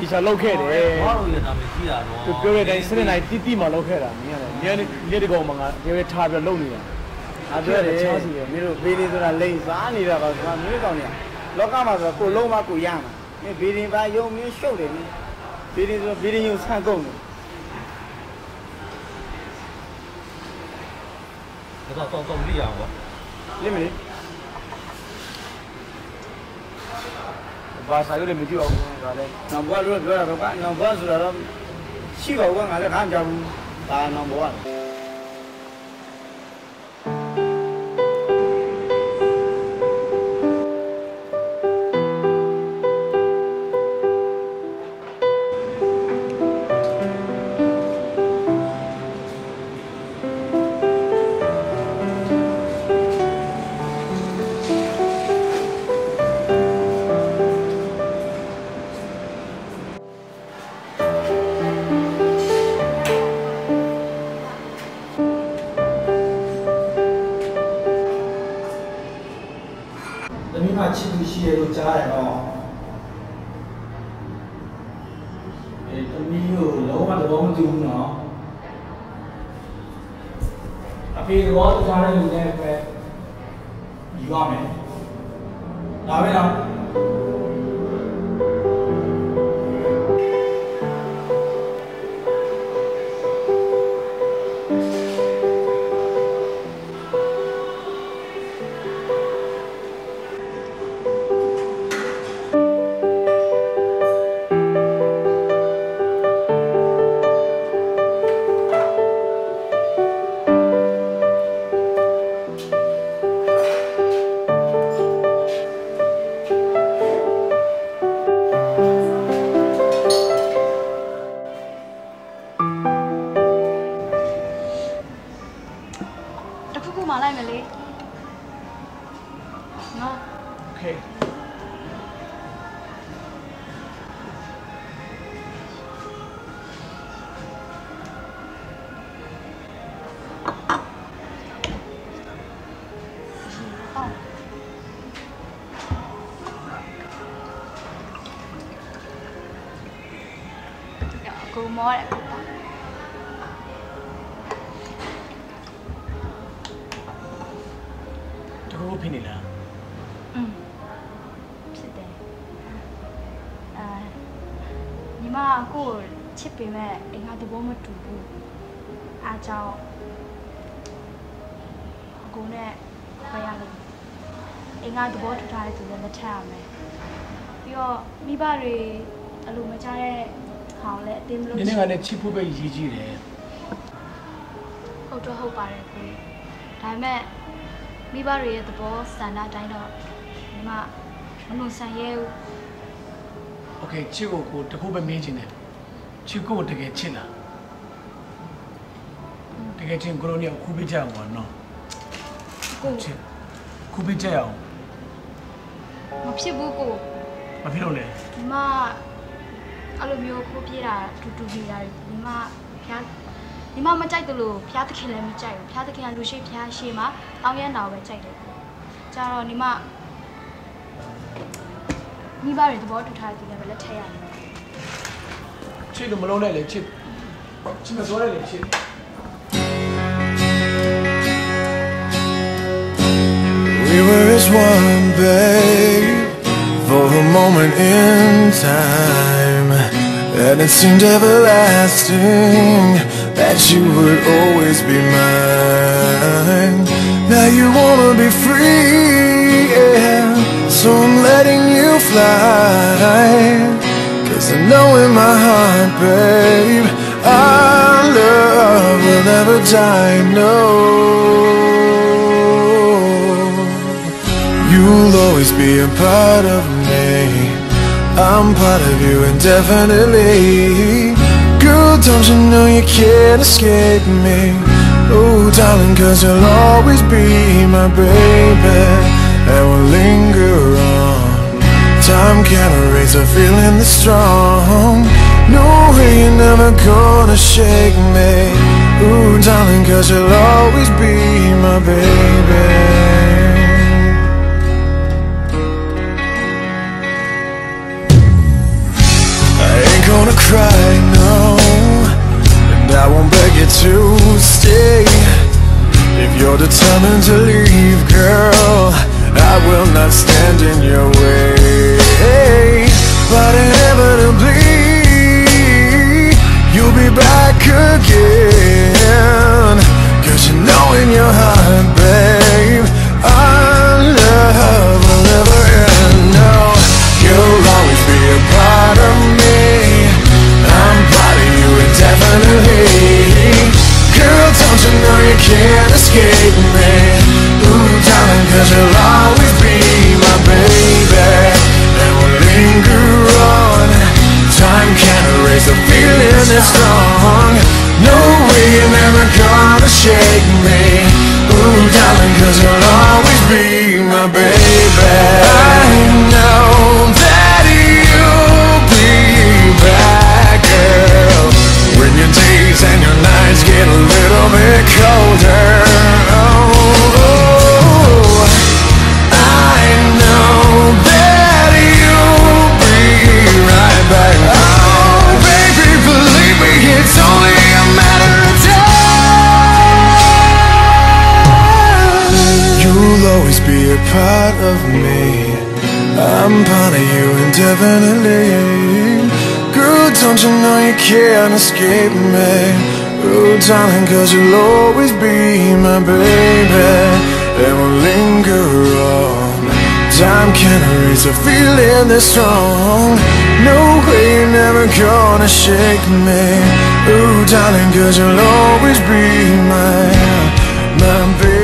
一下老开的。我老也那没几啊喏。就表现在现在弟嘛老开了，你这个嘛个，因为差别老厉害。啊对的，抢死了，你说别人都那累啥你那个是吧？没搞呢，老干嘛是过老嘛过样嘛，你别人把有没有晓得呢？别人有成功的。到不一样不？你没？把啥有的没丢，啥的？那我说别了，那我说了，洗个我俺来看家务，啊，那不完。ချစ်သူရှိရလို့ကြားတယ်နော်သမီးကိုလုံးဝသဘောမတူဘူးနော်အဖေရောကြားတဲ့လူနဲ့ပဲယူရမယ်ဒါပဲနော်ကိုမောတယ်ကိုပါတကူဖြစ်နေလားဖြစ်တယ်ညီမကိုချစ်ပေမဲ့အိမ်ကသဘောမတူဘူးအားကြောင့်ကိုနဲ့ခွဲရလို့အိမ်ကသဘောတူထားတဲ့သူလည်းလက်ထပ်ရမယ်ပြီးတော့မိဘတွေအလိုမချတဲ့ဟောင်းလည်းအတင်းမလို့နင်းကလည်းချစ်ဖို့ပဲရည်ကြီးတယ်ဟုတ်တော့ဟုတ်ပါတယ်ကိုဒါပေမဲ့မိဘတွေရဲ့သဘောဆန္ဒတိုင်းတော့ညီမမလို့ဆန်ရဲဘူးโอเคချစ်ကိုတခုပဲမင်းချင်တယ်ချစ်ကိုတကယ်ချစ်လားတကယ်ချင်းကိုရိုနီကိုခုပေးကြအောင်ပါနော်ကိုချစ်ခုပေးကြအောင်မဖြစ်ဘူးကိုမဖြစ်လို့လေညီမအဲ့လိုမျိုးခိုးပြေးတာတူနေတာညီမဖျားညီမမကြိုက်တယ်လို့ဖျားသခင်လည်းမကြိုက်ဘူးဖျားသခင်ကလူရှိဖျားရှိမှာတောင်းရမ်းတော်ပဲကြိုက်တယ်ကြတော့ညီမမိဘတွေသဘောတူထားတယ်လည်းလက်ထက်ရတယ်ချစ်လို့မလုံးနဲ့လေချစ်မစိုးရလေချစ် We were as one, babe, for a moment in time, and it seemed everlasting that you would always be mine. Now you wanna be free, yeah, so I'm letting you fly, 'cause I know in my heart, babe, our love will never die, no. You'll always be a part of me, I'm part of you indefinitely. Girl, Girl, don't you know you can't escape me? Oh, darling, cause you'll always be my baby. And we'll linger on. Time can't erase a feeling that's strong. No way you're never gonna shake me. Ooh, darling, cause you'll always be my baby. Gonna cry, no, and I won't beg you to stay. If you're determined to leave, girl, I will not stand in your way. But inevitably, you'll be back again. Cause you know in your heart, babe, our love will never end. No, you'll always be a part of me. I'm proud of you indefinitely. Girl, don't you know you can't escape me? Ooh, darling, cause you'll always be my baby. And we'll linger on. Time can't erase the feeling that's strong. No way you're never gonna shake me. Ooh, darling, cause you'll always be my baby. I know that you'll be back, girl, when your days and your nights get a little bit colder. Oh, I know that you'll be right back. Oh, baby, believe me, it's only a matter of time. You'll always be a part of me. I'm part of you indefinitely. Girl, don't you know you can't escape me? Oh, darling, cause you'll always be my baby. And we'll linger on. Time can't erase a feeling that's strong. No way you're never gonna shake me. Oh, darling, cause you'll always be my baby.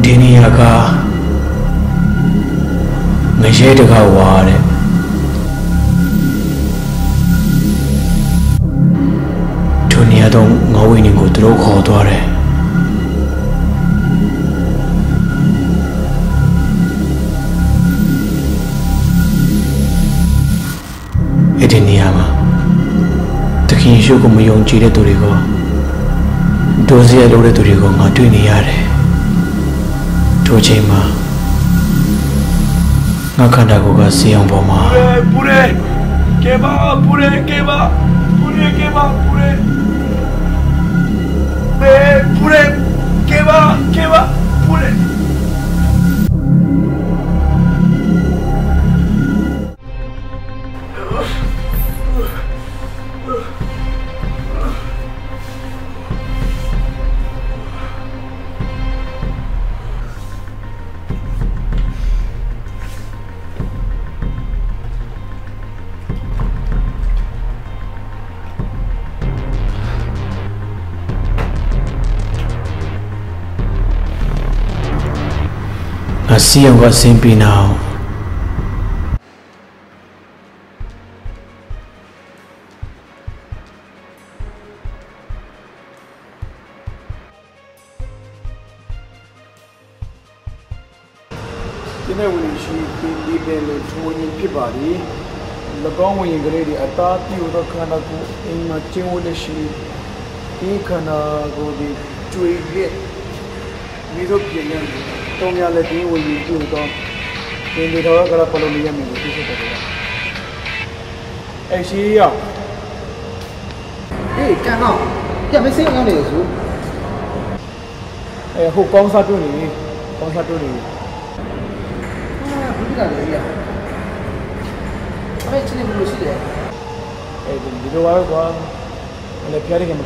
Diniaka Najeda Ware Tunia don't know when you go to Hodore. Ediniama the King Shukum Young Chile Turigo Dozia Lore Turigo, not doing the yare. Tojima Nakanda Goga Siam Boma Pure Keba Pure Keba Pure Keba Pure Pure Keba Pure. I see you got simply now. Dinner will she be able to win Pibadi? The Gongwing lady, I thought you were kind of in my chimney. He can go the tree bit. We look at Tommy Aladi will be good. Then the dog got up on the yummy. Hey, she ya. Hey, can't know. Yeah, I say on this. Who comes out to me? Comes out to me. I actually will see that. Hey, the war and the carrying him a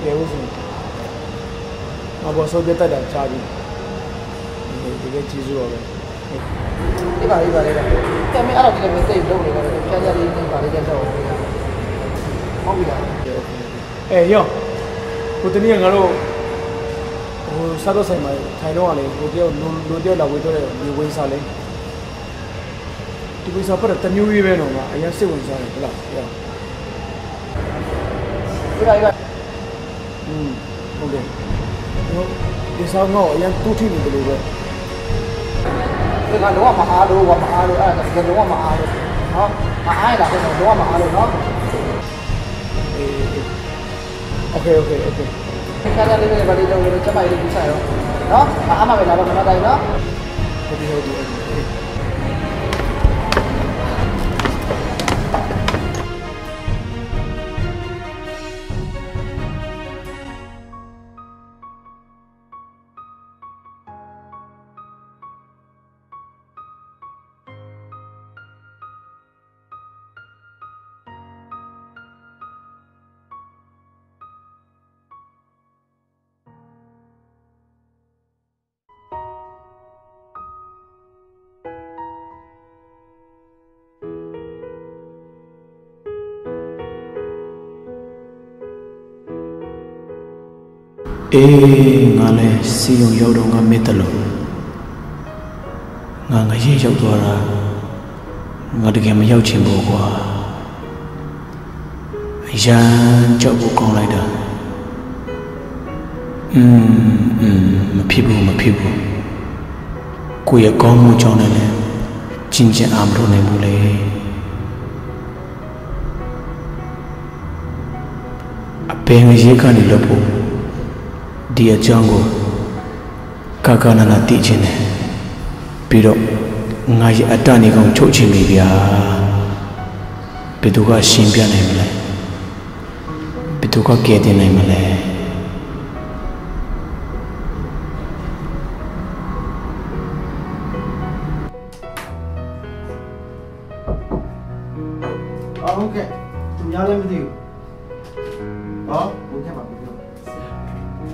I was so better than Charlie. They get cheese over. If I tell me, I don't think I say no. Hey, yo, put the near Garo who Sato say my Taino, who did a window, you win Sally. To be supported the new event, I am still inside. Yeah. Okay. This is how I am 2 teams in the river. I don't want my eye, I don't want my eye. My eye, I don't want my eye. Okay. Can I live everybody don't come by the side? No, I'm not going to ngale si yung yaw do nga metalo nga ye yaw do ra nga de ke ma yaw chin bo kwa ayan jaw bo kong lai da ma phit bu ko ye kong mu chaung ne le chin chin am lo nai bu le a pe nga ye ka ni lo bo Dia jango kakana na teaching pero ngai atani kong chochi me bia betuka shimpya nai male betuka kete nai male okay tum ya le me diu okay ba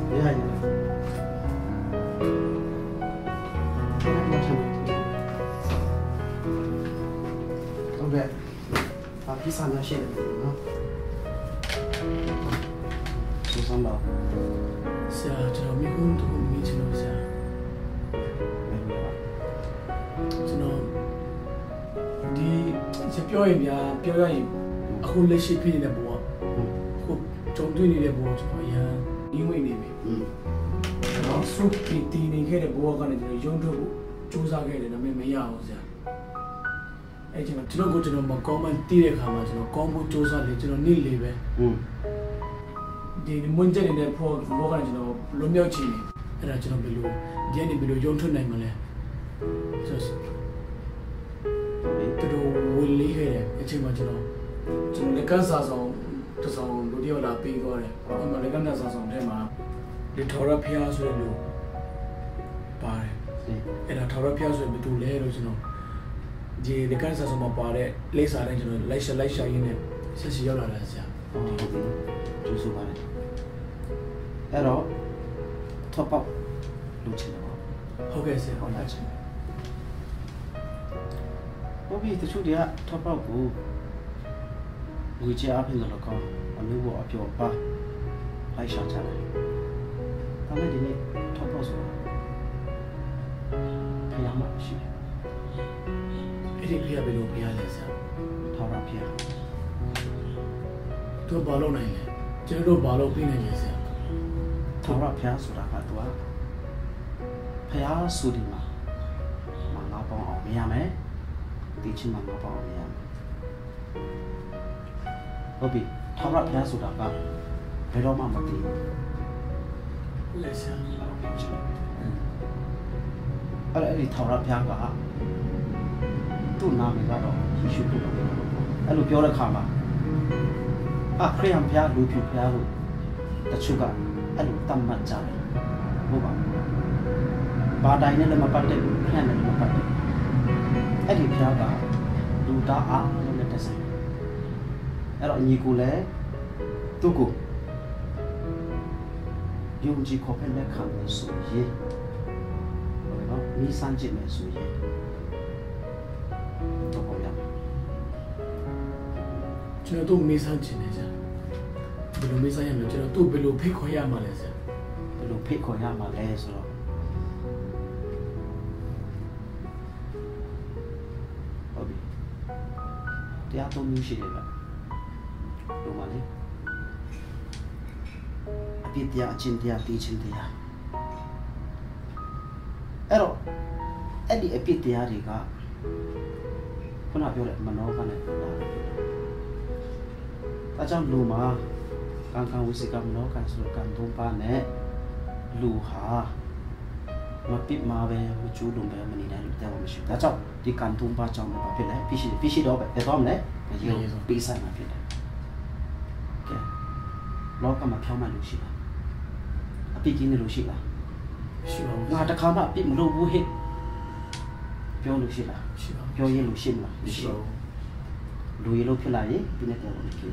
Yeah. Okay. Tapi sana share no. Susan ba. Sa jero mi hun tu mi chino sa. Chino di se pyo yin ya pyo yin aku le shi phi ne bo. Ko chong twi ni le bo chho ya ni ngui ni me. No su pi ti ni ke de bo ka ne yong thu chu sa ke de na me ya ho sa. အဲ့ကျွန်တော်ကိုကျွန်တော်မကောင်းမှတီးတဲ့ခါမှာကျွန်တော်ကောင်းဖို့စူးစမ်းလေကျွန်တော်နေ့လေပဲဒီမွန်းကျနေတဲ့ဖော်ဘောကကျွန်တော်လွန်မြောက်ချင်တယ်အဲ့ဒါကျွန်တော်ဘယ်လိုဒီနေ့ဘယ်လိုရုံထွက်နိုင်မလဲဆိုတော့ဝင်လေးခဲ့တယ်အချိန်မှာကျွန်တော်လက်ကစားဆောင်တစ်ဆောင်လူတယောက်လာပေးသွားတယ်အဲ့မှာလက်ကစားဆောင်ထဲမှာဒီထော်ရဖျားဆိုတဲ့လူပါတယ်အဲ့ဒါထော်ရဖျားဆိုရင်ဘယ်သူလဲလို့ကျွန်တော်ဒီလက်ကစားဆောင်မှာပါတဲ့လိပ်စာတိုင်းကျွန်တော်လိုက်ရှာရင်းနဲ့ဆက်စီရောက်လာတာဆရာကျိုးဆိုပါတယ်အဲ့တော့ top up လုပ်ချင်တယ်ပေါ့ဟုတ်ကဲ့ဆရာဟုတ်လားဆရာဘယ်တချို့တွေက top up ကိုငွေချအဖြစ်လို့ကောင်းအမျိုးပေါ်အပြော်ပါလိုက်ရှာကြတယ်ဒါနဲ့ဒီနေ့ top up ဆိုတာဖျားမှရှိတယ် ဖြစ်ပြရပြီလို့ပြရလဲဆရာထောက်ရပြသူဘာလို့နိုင်လဲကျွန်တော်တို့ဘာလို့ပြနိုင်လဲဆရာထောက်ရပြဆိုတာကတော့ဖျားဆူဒီမှာငါပေါင်းအောင်မြင်ရမယ်ဒီချင်းမှာငါပေါင်းအောင်မြင်ရမယ်ဟုတ်ပြီထောက်ရဖျားဆိုတာကဘယ်တော့မှမသိဘူးလက်ဆန်းအဲ့ဒီထောက်ရဖျားကသူ့နာမည်ကတော့ယေရှုခရစ်တော်အဲ့လိုပြောတဲ့ခါမှာခရစ်ယာန်ဖျားလူဖြူဖျားလို့တချို့ကအဲ့လိုတတ်မှတ်ကြတယ်ဟုတ်ပါဘာတိုင်းနဲ့လည်းမပတ်တဲ့ခရစ်ယာန်နဲ့လည်းမပတ်တဲ့အဲ့ဒီဖျားကလူသားအားလုံးနဲ့တက်ဆိုင်အဲ့တော့ညီကိုလည်းသူ့ကိုယုံကြည်ခေါ်ဖက်လက်ခံလို့ဆိုရင်နော်မိစမ်းကြည့်မယ်ဆိုရင်တော့ပေါ်ရကျွန်တော်တို့မိစမ်းကြည့်နေကြဘယ်လိုမိစမ်းရမလဲကျွန်တော်တို့ဘယ်လိုဖိတ်ခေါ်ရမှာလဲဆရာဘယ်လိုဖိတ်ခေါ်ရမှာလဲဆိုတော့ဟုတ်ပြီတရားသုံးမျိုးရှိတယ်ဗျတို့ပါလေအပြစ်တရားအချင်းတရားတီးချင်းတရားအဲ့တော့အဲ့ဒီအပြစ်တရားတွေကခုနပြောတဲ့မနောကနဲ့လာတယ်ဒါကြောင့်လူမှာကံဝိစိကမနောကဆိုတဲ့ကံသုံးပါးနဲ့လူဟာမပစ်မှာပဲမကျူးလွန်ပဲမနေနိုင်လို့တရားမရှိဘူးဒါကြောင့်ဒီကံသုံးပါးကြောင့်ဘာဖြစ်လဲပြရှိတော့ပဲဘယ်တော့မလဲမယုံပေးဆိုင်မှာဖြစ်တယ်ကဲလောကမှာဖြောင်းမှလို့ရှိလားအပြစ်ကြီးနေလို့ရှိလားရှိပါဘူးငါတခါမှအပြစ်မလုပ်ဘူးဟဲ့ပြောလို့ရှိလားရှိပါဘူးပြောရင်လို့ရှိမလားမရှိပါဘူးလူရလို့ဖြစ်လာရင်ဒီနေ့တော့မဖြစ်ဘူး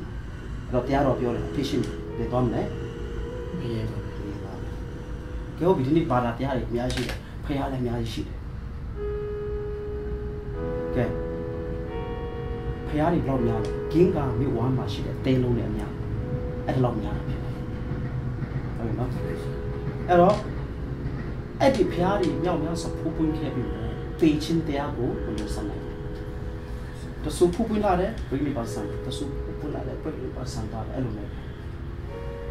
တော့တရားတော်ပြောတယ်အဖြစ်ရှိတယ်တော့မလဲမရပါဘူးကဲဟုတ်ပြီဒီနေ့ဘာသာတရားတွေအများကြီးရှိတယ်ဖခင်လည်းအများကြီးရှိတယ်ကဲဖခင်တွေဘလောက်များလဲဂင်းကမြို့ဝါမှာရှိတဲ့တဲလုံးတွေအများအဲ့လောက်များတာဖြစ်တယ်ဟုတ်နော်အဲ့တော့အဲ့ဒီဖျားတွေမြောက်များစဖူးပွင့်ခဲ့ပြီတေချင်းတရားကိုဘယ်လိုဆက်နိုင်တဆူဖူးပွင့်လာတယ်ဘယ်လိုပါဆန်တဆူဖူးပွင့်လာတယ်ဘယ်လိုပါဆန်တာအဲ့လိုနဲ့ဒါ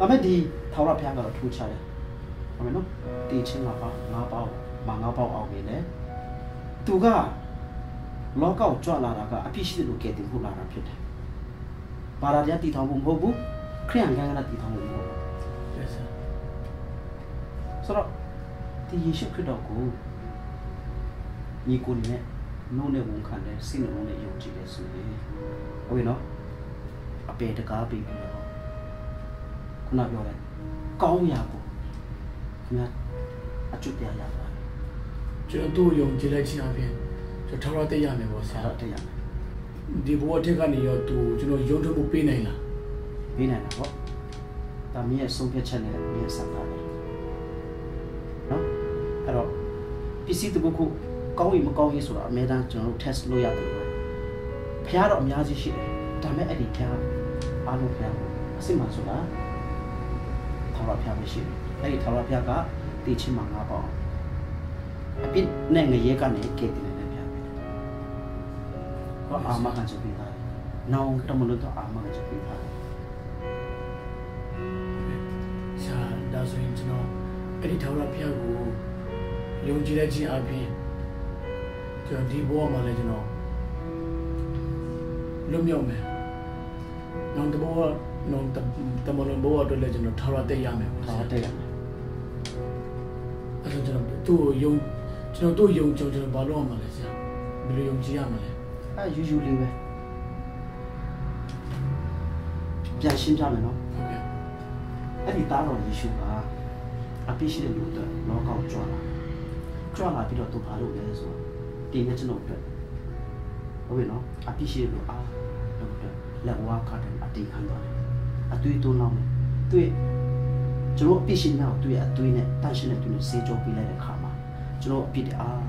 ပေမဲ့ဒီထောက်ရဖျားကတော့ထူးခြားတယ်ဟုတ်မယ်နော်တေချင်းငါပေါအောင်နေတယ်သူကလောကောက်ကြွလာတာကအပြစ်ရှိတယ်လို့ကဲတင်ဖို့လာတာဖြစ်တယ်ဘာသာတရားတည်ထောင်ဖို့မဟုတ်ဘူးခရိယန်ကတည်ထောင်ဖို့မဟုတ်ဘူးဆိုတော့ဒီယေရှုခရစ်တော်ကိုညီကိုနဲ့နှုတ်နဲ့ဝန်ခံတဲ့စိတ်နှလုံးနဲ့ယုံကြည်တဲ့ဆိုရင်ဟုတ်ပြီနော်အပေတကားပြီးပြီးတော့ခုနပြောတယ်ကောင်းရာကိုခင်ဗျာအကျွတ်ပြရပါတယ်ကျွန်တော်တို့ယုံကြည်တဲ့ခြင်းအပြင်ကျွန်တော်ထောက်ရတဲ့ရမယ်ပေါ့ဆရာတဲ့ရမယ်ဒီဘဝထက်ကနေရောသူကျွန်တော်ယုံထုတ်မှုပေးနိုင်လားပေးနိုင်တာပေါ့ဒါမင်းရဲ့ဆုံးဖြတ်ချက်နဲ့မင်းရဲ့စကားနဲ့နော်အဲ့တော့ပစ္စည်းတစ်ခုခုကောင်းရင်မကောင်းရင်ဆိုတာအများတန်းကျွန်တော်တို့ test လုပ်ရတယ်ပဲဖျားတော့အများကြီးရှိတယ်ဒါပေမဲ့အဲ့ဒီဖျားအားလုံးဖျားကိုအစစ်မှန်ဆိုတာထောက်ရဖျားမရှိဘူးအဲ့ဒီထောက်ရဖျားကတေးချင်းမှာငါပေါ့အပြစ်နဲ့ငရဲကနေကဲတင်နေတဲ့ဖျားပဲတော့အာမခံချက်ပေးတာနောင်တမလို့တော့အာမခံချက်ပေးတာရှာဒါဆိုရင်ကျွန်တော်အဲ့ဒီထောက်ရဖျားကိုယုံကြည်တဲ့ခြင်းအပြင်ကျွန်တော်ဒီဘဝမှာလည်းကျွန်တော်လွတ်မြောက်မယ်။နောက်တစ်ဘဝနောက်တမလုံးဘဝအတွက်လည်းကျွန်တော်ထောက်ရတဲ့ရမယ်ပေါ့။ထောက်ရတဲ့ရမယ်။အဲ့တော့ကျွန်တော်တို့ယုံကျွန်တော်ဘာလို့ရမှာလဲဆရာ။ဘယ်လိုယုံကြည်ရမှာလဲ။ယူလေးပဲ။ပြန်ရှင်းပြမယ်နော်။ဟုတ်ကဲ့။အဲ့ဒီသားတော်ယေရှုကအပြစ်ရှိတဲ့လူတွေလောကောက်ကြွလာပြီးတော့သူဘာလုပ်လဲဆိုတော့ဒီနေ့ကျွန်တော်အတွက်ဟုတ်ပြီနော်အပြစ်ရှိလို့အားလုပ်တယ်လက်ဝါးခတ်တယ်အတိတ်ခံသွားတယ်အသွေးတိုးနောက်တယ်တွေ့ကျွန်တော်အပြစ်ရှိနေတော့တွေ့အသွေးနဲ့တန့်ရှင်းတဲ့သူနဲ့စေးကြောပြီးလိုက်တဲ့ခါမှာကျွန်တော်အပြစ်တွေအား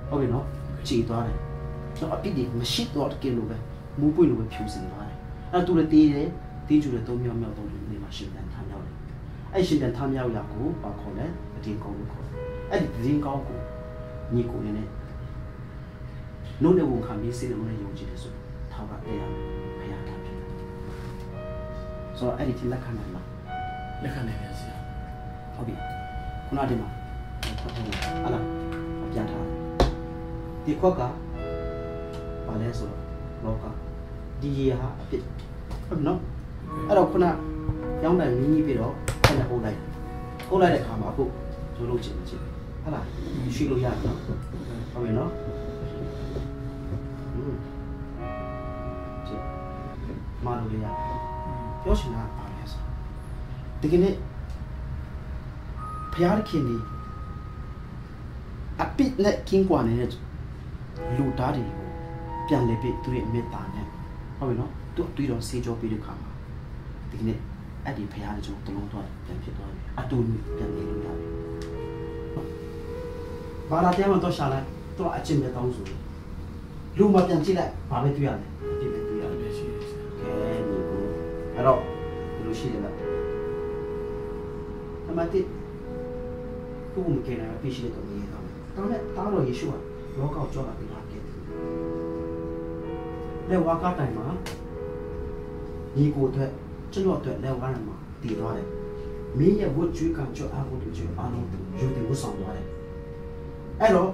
ဟုတ်ပြီနော်ကြည်သွားတယ်ကျွန်တော်အပြစ်တွေမရှိတော့တကယ်လို့ပဲမူးပွင့်လို့ပဲဖြူစင်သွားတယ်အဲ့သူလည်းတေးကျူတဲ့၃မြောက်တော့နေမှာရှင်ပြန်ထမ်းရောက်တယ်အဲ့ရှင်ပြန်ထမ်းရောက်ရကိုဘာခေါ်လဲအတင်းကောင်းလို့ခေါ်တယ်အဲ့ဒီတင်းကောင်းကိုညီကိုနဲ့ နို့နဲ့ဝန်ခံပြီးစိတ်လုံးနဲ့ယုံကြည်တယ်ဆိုထောက်ကတရားဖျားတာဖြစ်ဆိုတော့အဲ့ဒီလက်ခံနိုင်လားလက်ခံနိုင်ပါဆရာဟုတ်ပြီခုနကဒီမှာဟာလားပြန်ထားဒီခွက်ကဘာလဲဆိုတော့လောကဒီရေဟာအဖြစ်ဟုတ်နော်အဲ့တော့ခုနရောင်းတယ်မင်းကြီးပြီးတော့အဲ့ဒါဟုတ်လိုက်တဲ့ခါမှာအခုရိုးလို့ချင်ချင်ဟာလားရှိလို့ရတယ်နော်ဟုတ်ပြီနော်မာလို့ရပြောချင်တာပါလဲဆိုဒီကနေ့ဖျားခင်ဒီအပိနဲ့ကင်းကွာနေတဲ့လူသားတွေကိုပြန်လေပြီးသူရဲ့မေတ္တာနဲ့ဟုတ်ပြီနော်သူအတွေ့တော်စေကြောပြီးတဲ့ခါမှာဒီကနေ့အဲ့ဒီဖျားတဲ့ကျွန်တော်တလုံးတော့ပြန်ဖြစ်သွားပြီအတူပြန်နေလို့ရတယ်ဘာသာတရားမှတော့ရှာလိုက်သူကအချင်းပဲတောင်းဆိုလူမပြန်ကြည့်လိုက်ဘာပဲတွေ့ရလဲအပြစ်ပဲတွေ့ရတယ်ရှိတယ်ဆရာကဲဒီကိုအဲ့တော့ဒီလိုရှိတယ်လားအမတိကိုမကဲနိုင်ပြရှိတဲ့တော်ကြီးတော့တောင်းနဲ့တောင်းတော့ယေရှုကလောကောက်ကြောတာပြလာခဲ့တယ်လက်ဝါကတိုင်မှာညီကိုအတွက်ကျွန်တော်အတွက်လက်ဝါရမှာတည်သွားတယ်မင်းရဲ့ဝတ်ကျွေးကံကြောအားကိုတူကျွေးအားလုံးယူတည်ဝတ်ဆောင်သွားတယ်အဲ့တော့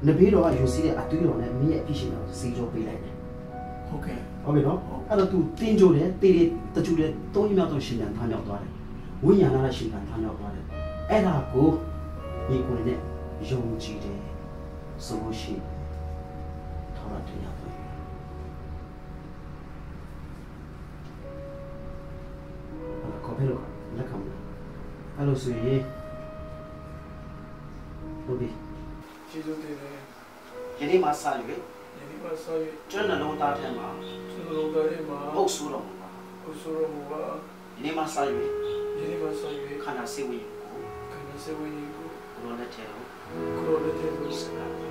နဘေးတော်ကယူစီတဲ့အတွေးတော်နဲ့မင်းရဲ့အပြစ်ရှင်တော်စေကြောပေးလိုက်တယ်ဟုတ်ကဲ့ဟုတ်ပြီနော်အဲ့တော့ तू တင်းကြိုတယ်တေးတယ်တချူတယ်သုံးရမြောက်တော့ရှင်ပြန်ထားမြောက်သွားတယ်ဝိညာဏနဲ့ရှင်ပြန်ထားမြောက်သွားတယ်အဲ့ဒါကိုညီကိုနဲ့ယုံကြည်တယ်ဆိုလို့ရှိရင်ထောက်ရတရားပဲကောဖေလို့လက်ခံတယ်အဲ့လိုဆိုရင်ဟုတ်ပြီကျေးဇူးတင်တယ်ယနေ့မှစရွေးကျွန်တော်နှလုံးသားထဲမှာအုပ်ဆိုးတော်မူပါယနေ့မှစရွေးခန္ဓာစေဝေးကိုကိုလက်ထဲကိုစကား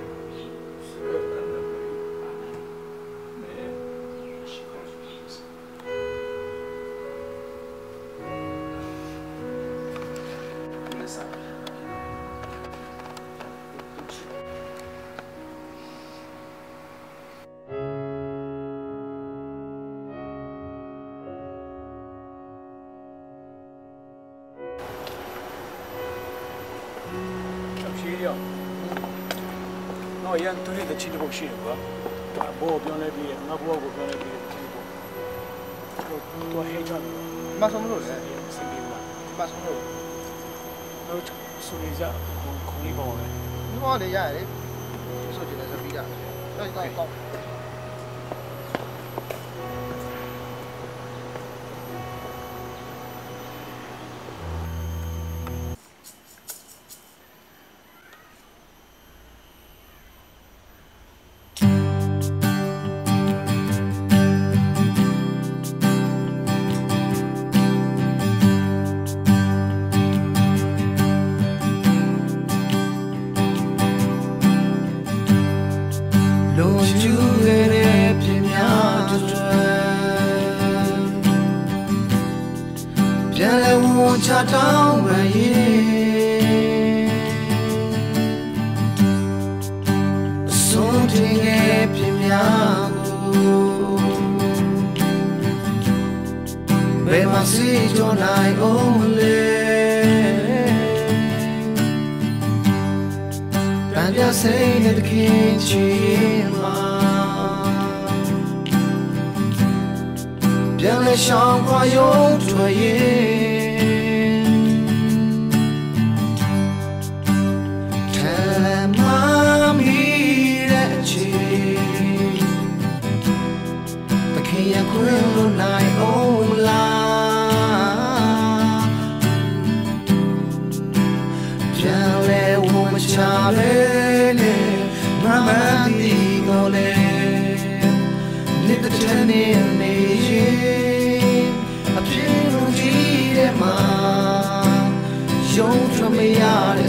နော်ရန်တူတဲ့ချီတပုတ်ရှိတယ်ကွာဘောပြောနေပြီးငါဘောကိုပြောနေပြီးချီပေါ့တော့ဟဲ့ချာမဆုံးလို့လေစီမီလာမဆုံးလို့တော့ဆိုရကြခုံလေးပေါ့လေဒီဘောလေးရတယ်ဆိုကြတယ်စပီးတာတော့ down by you something Be my seat on I only And you're saying that the kitchen Bien les champs voyons toyer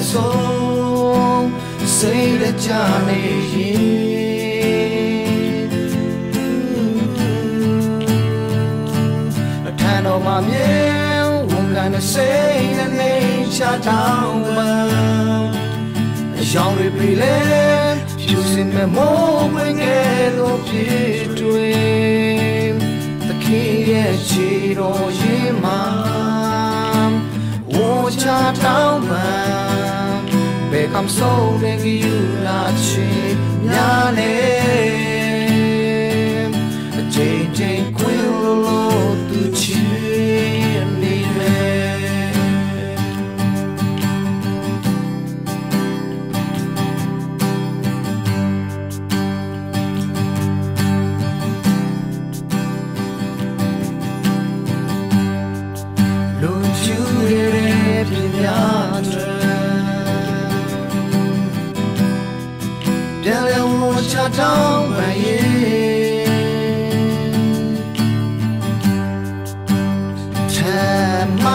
Song say the journey a kind of my meal won't gonna say the nature down a young repeated you me more when get up between the key and cheat or ye man. Watch out down man. Become so big you not cheat. Yane. JJ Quill to cheat me. Down by time I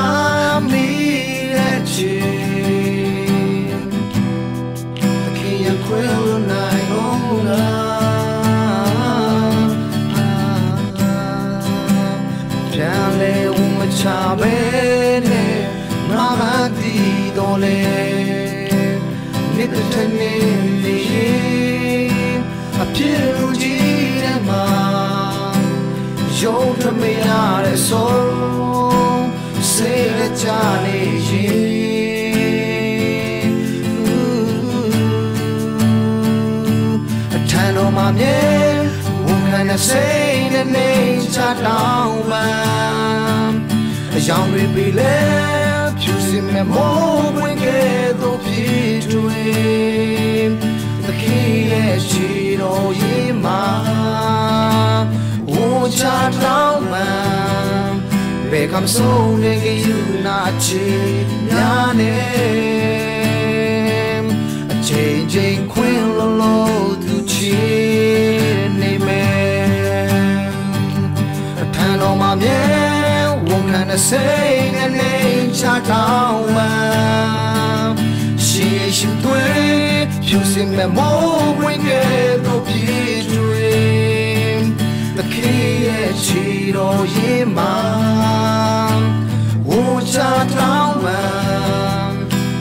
meet at you, the key and quill night on down there with my child, Mama did all it, little tiny. Yo me haré solo, se le chale Tano mamie, ukana say the name Chatauma. A young rebele, choosing me more when get up between the key and she oh ye ma. Chat down man, become so nigga you not cheat. Your name, a changing queen low to cheat man. A tan on my man, what can I say? The name chat down man. She should do it, choosing me more when get no dream. The key is cheat or ye man. Watch out down man.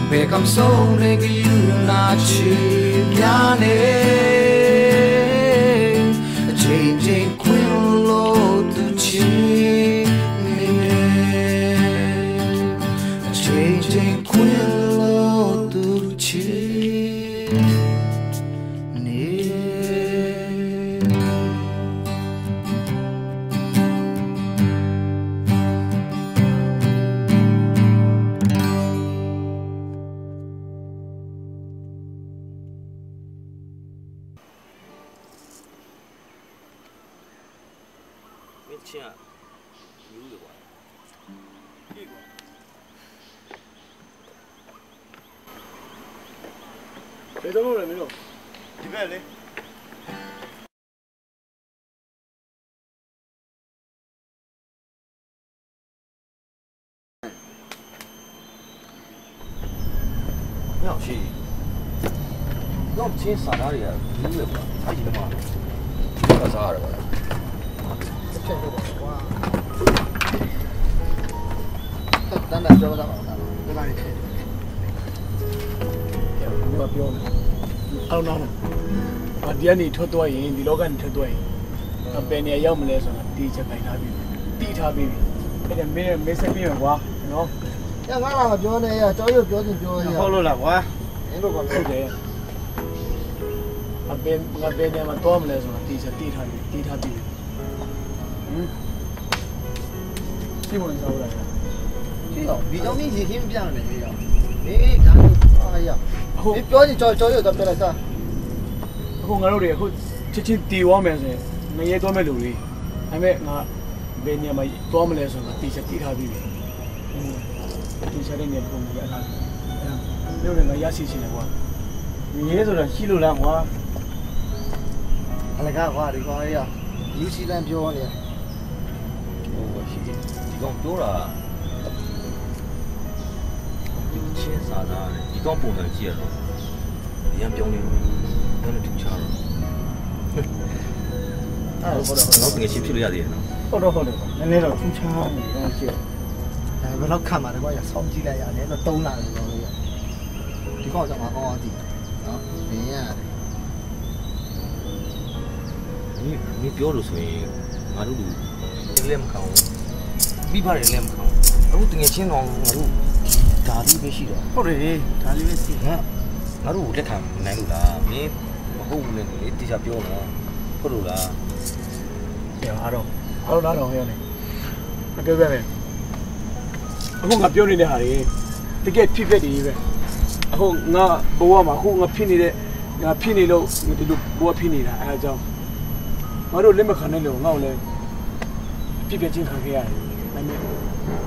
Become so nigga you not cheat. Your name. A changing queen low to cheat. A changing queen low to cheat. Để tôi luôn rồi mấy đồ. Đi về đi. Nhỏ chị. Nó trên xã đó thì đúng được mà. Ai gì đâu mà. Có sao rồi. Chạy được quá. Đang làm cho nó ra. Cái này. Màပြောမယ်အောင်တော့ဒီကနေထွက်သွားရင်ဒီလောကနေထွက်သွားရင်ဘယ်နေရာရောက်မလဲဆိုတာတီးချက်ခိုင်းထားပြီးတီးထားပြီးအဲ့ဒါမင်းမေးဆက်ပြီးမှာကွာနော်ညငါလာမပြောနဲ့ရကြောက်ရွံ့ပြောချင်းပြောရဟုတ်လို့လားကွာမင်းတို့ကဟုတ်တယ်အပင်ငါဘယ်နေရာမှာတော့မလဲဆိုတာတီးချက်တီးထားပြီးတီးထားပြီးစီမံစားလာကြည့်တော့ဒီကြောင့်ကြီးရေခင်းပြနေပြီတော့အေးဒါအားရဒီပြောရင်ကြောက်ရွံ့တော့ပြောလိုက်စားအခုငါတို့တွေအခုချစ်ချင်းတီးသွားမယ်ဆိုရင်မရဲသွားမဲ့လူတွေဒါပေမဲ့ငါဘယ်နေရာမှာသွားမလဲဆိုတာတီးချက်တီးထားပြီးပြီတီးချက်တဲ့နေရာပုံပြရတာမြို့နယ်မှာရရှိချင်တယ်ကွာရဲဆိုတာရှိလို့လားကွာအလကားကွာဒီကောင်လေးကယူစီလန်ပြောနေဟိုရှိတယ်ဒီကောင်ပြောတာဒီချင်းစားတာဒီကောင်ပုံစံကြည့်ရတော့ရမ်းပြောင်းနေတယ်ဘယ်လိုထင်ချတော့တော့ငယ်ချင်းဖြစ်လို့ရတယ်နော်ဟုတ်တယ်နည်းနည်းတော့ထူးခြားနေတယ်ကြည့်ဘယ်တော့ခံမှာလဲကွာရဆောင်းကြည့်လိုက်ရတယ်တော့တုံးလာတယ်ကောင်လေးကဒီကောင်ကြောင့်ငါကောင်းအောင်ကြည့်နော်မင်းရတယ်你表露出来，俺都脸不看，比别人脸不看，我等下钱呢，俺都家里没事了。好的，家里没事。俺都来看难路啦，你不好无论你底下表呢，好路啦。对，阿龙哪种样呢？那个咩？အခုငါပြောနေတဲ့ဟာတွေတကယ်ဖြစ်ဖြစ်နေပဲအခုငါဘဝမှာအခုငါဖြစ်နေတဲ့ငါဖြစ်နေလို့ဒီလိုဘဝဖြစ်နေတာအဲအကြောင်းငါတို့လက်မခံနိုင်လို့ငါ့ကိုလည်းဖြစ်ဖြစ်ချင်းခံခဲ့ရတယ်ဒါပေမဲ့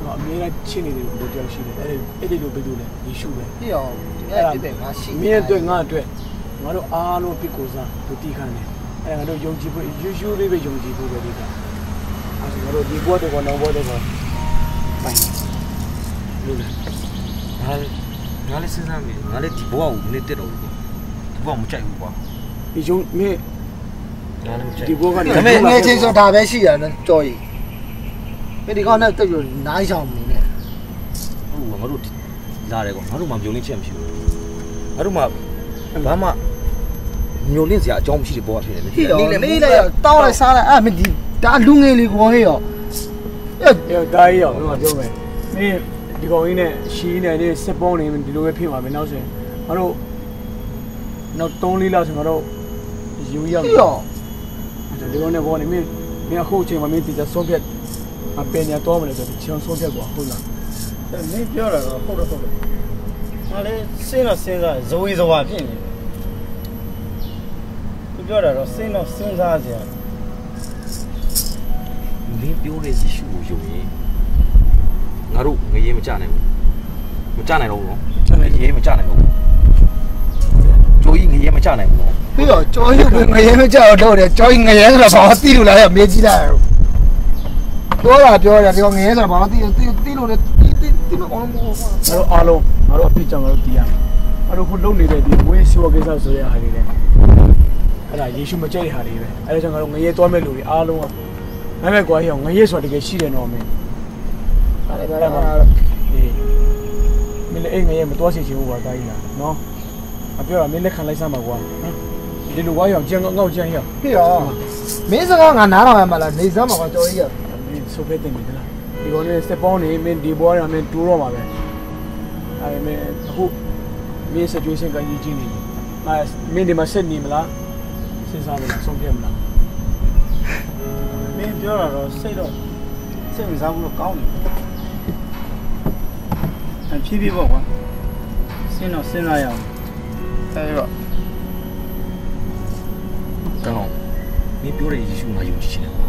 ငါအမြဲတမ်းချင်းနေတယ်လို့ပြောရှိတယ်အဲ့ဒီလိုပဲလို့လည်းယေရှုပဲ ပြအောင်ဒီကဖြစ်တယ်ငါရှိ မင်းအတွက်ငါအတွက်ငါတို့အားလုံးပြစ်ကိုစားဒုတိခံတယ်အဲ့ဒါငါတို့ယုံကြည်ဖို့ယေရှုလေးပဲယုံကြည်ဖို့ပဲဒီကအဲ့ဒါငါတို့ဒီဘဝတော့နောက်ဘဝတော့ပိုင်လို့ငါလည်းစဉ်းစားမိငါလည်းဒီဘဝကိုနေတက်တော့ဘူးဒီဘဝမကြိုက်ဘူးကွာ ဒီယုံမင်း ငါလည်းမကြိုက် ဒီဘဝကနေ ဒါပေမဲ့ငယ်ချင်းဆိုတာပဲရှိရတယ်ကြော်ရီမင်းဒီကောင်နဲ့တက်ပြီးနားဆောင်နေတယ် ဟုတ်ငါတို့လာတယ်ကွာငါတို့မှမျိုးလင်းချက်မရှိဘူးငါတို့မှဘာမှမျိုးလင်းစရာအကြောင်းမရှိတဲ့ဘဝဖြစ်နေတယ် ဒီလည်းတောင်းလိုက်စားလိုက်အဲ့မင်းဒီဒါလူငယ်လေးကိုဟေးရော အဲ့ဒါကြီးရောငါပြောမယ်မင်းဒီကောင်ကြီးနဲ့ရှီးနေနေစက်ပေါင်းနေဒီလိုပဲဖြစ်မှာပဲနောက်ဆိုရင်ငါတို့နောက်3-4လဆိုငါတို့ယူရောက်နေရောဒီကောင်နဲ့ဘောနေမင်းအခုအချိန်မှာမင်းတည်ကြဆုံးဖြတ်အပင်ညာတော့မလဲဆိုတော့ချောင်းဆုံးဖြတ်ကွာဟုတ်လား မင်းပြောတာတော့ဟုတ်တယ်ငါလည်းစဉ်းတော့စဉ်းစားဇဝေဇဝါဖြစ်နေတယ်သူပြောတာတော့စဉ်းတော့စဉ်းစားကြတယ် လင်းပြောတဲ့ယေရှုကိုယုံရင်ငါတို့ငရေမကြနိုင်ဘူးမကြနိုင်တော့ဘူးနော်ငရေမကြနိုင်ဘူးကျိုးကြီးငရေမကြနိုင်ဘူးနော် ပြီးတော့ကြော်ရီငရဲမကြောက်တော့တယ်ကြော်ရီငရဲဆိုတာဘာသိလို့လားမေးကြည့်လိုက်ပြောတာဒီကောင်ငရဲဆိုတာဘာသိလို့လဲသိမအောင်ဘူး ငါတို့အားလုံးငါတို့အပြစ်ကြောင့်ငါတို့တည်ရမယ်ငါတို့ခုလုံနေတဲ့ဒီဝင်းစီဝကိစ္စဆိုတဲ့အားတွေလေအဲ့ဒါယေရှုမကြိုက်တဲ့ဟာတွေပဲအဲ့ဒါကြောင့်ငါတို့ငရေသွားမဲ့လူတွေအားလုံးကဒါပေမဲ့ကွာဟိုငရေဆိုတာတကယ်ရှိတယ်နော်မင်းအဲ့ဒါကအေးမင်းလည်းအိမ်ငရေမသွားစီချင်ဘူးကွာတာကြီးလားနော်အပြောတာမင်းလက်ခံလိုက်စမ်းပါကွာဒီလိုဝါရောင်ကျန်ငေါ့ကျန်ရ ပြီးတော့မင်းစကားငါနားတော်ရမှာလားနေစမ်းမှာကကြော်ရီရ မင်းဆိုဖက်တင်နေလားဒီကောင်လေးစက်ပေါင်းနေမင်းဒီဘွားရမင်းတူးတော့မှာပဲအဲ့ဒါမင်းအခုမင်း situation ကကြီးကြီးနေတယ်မင်းဒီမှာဆက်နေမလားစဉ်းစားမလားဆုံးဖြတ်မလား မင်းပြောတာတော့စိတ်ဝင်စားမှုတော့ကောင်းတယ်အဖြည်းဖြည်းပေါ့ကွာစဉ်းတော့စဉ်းစားရအောင်အဲ့တော့ ကောင်းမင်းပြောတဲ့ယေရှုငါယုံကြည်ခြင်းနဲ့ကွာ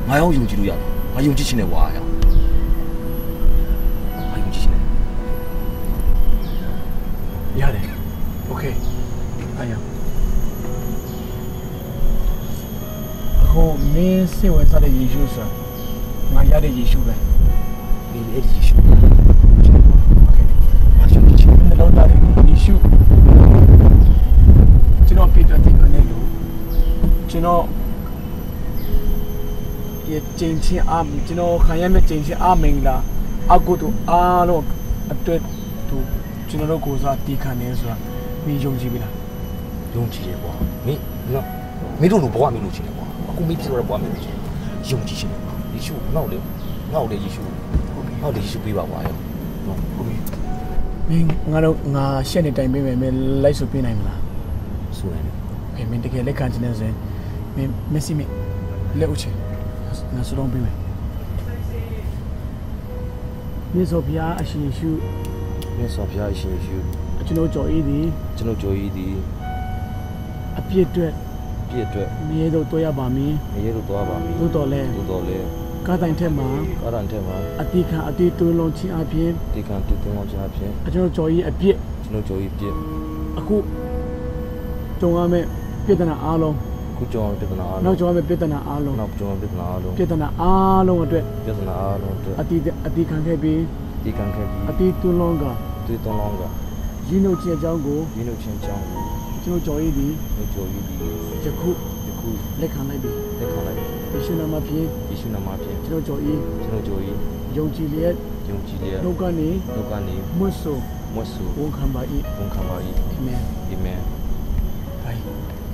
ငါရောယုံကြည်လို့ရတယ်ငါယုံကြည်ခြင်းနဲ့ကွာငါယုံကြည်ခြင်းနဲ့ရတယ်โอเคအဲ့ရအခုမင်းစိတ်ဝင်စားတဲ့ယေရှုဆိုတာငါရတဲ့ယေရှုပဲ ဒီအဲ့ဒီယေရှု နှလုံးသားထဲယေရှုကျွန်တော်ပြတ်တဲ့ကနေလို့ကျွန်တော်ရဲ့ကျင့်ချင်းအားကျွန်တော်ခံရမယ့်ကျင့်ချင်းအားမင်္ဂလာအကုသို့အားလုံးအတွက်သူကျွန်တော်တို့ကိုယ်စားတည်ခံနေဆိုတာမင်းယုံကြည်ပြီလား ယုံကြည်ရကွာမင်းတို့လိုဘဝမင်းလို့ချင်တယ်ကွာအခုမင်းပြောတဲ့ဘဝမင်းလို့ချင်ယုံကြည်ခြင်းကွာယေရှုငေါ့လေယေရှုပေးပါကွာရောနော်ဟုတ်ပြီ မင်းငါရှက်နေတိုင်ပေးမယ်မင်းလိုက်ဆိုပေးနိုင်မလား ဆိုရင် အေးမင်းတကယ်လက်ခံချင်နေစင်မင်းမက်ဆီမလက်ဦးချင်ငါစလုံးပေးမယ်မင်းဆိုပြားအရှင်ယေရှု မြတ်စွာဘုရားရှင်ယေရှု ကျွန်တော်ကြော်ဤသည် ကျွန်တော်ကြော်ရည်သည် အပြစ်အတွက် ပြည့်အတွက် မြေတို့တွေ့ရပါမည် မရေတို့သွားပါမည် သို့တော်လဲ ကားတိုင်ထက်မှာ ကာရန်ထဲမှာ အတိခံအတိတွင်းလုံးချင်းအပြင် ဒီကံတူတုံးအောင်ခြင်းအဖြစ် ကျွန်တော်ကြော်ဤအပြစ် ကျွန်တော်ကြော်ရည်ပြည့် အခုကြုံရမယ့်ပြဿနာအားလုံး ခုကြော်အောင်ပြဿနာအား နောက် လုံး ကြုံရမယ့်ပြဿနာအားလုံး နောက်ကြော်အောင်ပြဿနာအားလုံး ပြဿနာအားလုံးအတွက် ပြဿနာအားလုံးအတွက် အတိခံခဲ့ပြီး ဒီကံခဲ့ပြီး အတိတွင်းလုံးက ဒီတုံးလုံးက ရင်းနှုတ်ခြင်းအကြောင်းကို ရင်းနှုတ်ခြင်းကြောင့် ကျွန်တော်ကြော်ဤသည် ကျွန်တော်ကြော်ရည်သည် ယခုလက်ခံလိုက်ပြီ လက်ခံလိုက် ယေရှုနာမဖြင့် ယေရှုနာမဖြင့် ကျွန်တော်ကြော်ဤ ကျွန်တော်ကြော်ရည် ယုံကြည်လျက် ယုံကြည်လျက် နှုတ်ကနေ နှုတ်ကနေ မွတ်ဆို မွတ်ဆူ ဝန်ခံပါ၏ ဝန်ခံပါ၏ Amen Amen ဟိုင်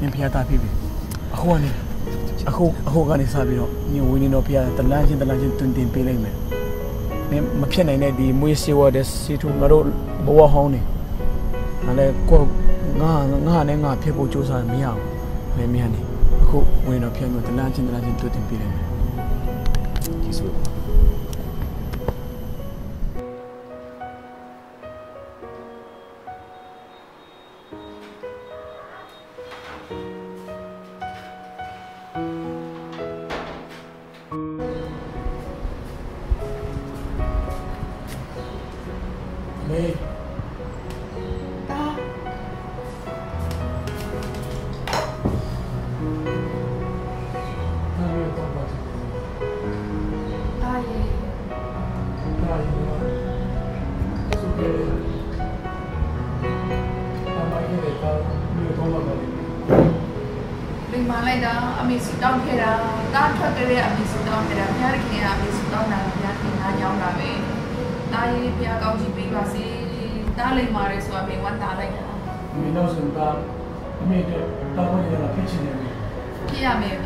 နင်ဖျားတာဖြစ်ပြီ အခုကနေစပြီးတော့ညဝင်းနေတော့ဖျားတလန်းချင်းတွင်တင်ပေးလိုက်မယ်မင်းမဖြစ်နိုင်တဲ့ဒီမွေးစေဝတဲ့စီထူငါတို့ဘဝဟောင်းနေဒါလည်းကိုငါနဲ့ငါဖြစ်ဖို့ကြိုးစားမရဘူးမင်းနေအခုဝင်တော့ဖျားမျိုးတလန်းချင်းတွင်တင်ပေးလိုက်မယ်ကျေးဇူး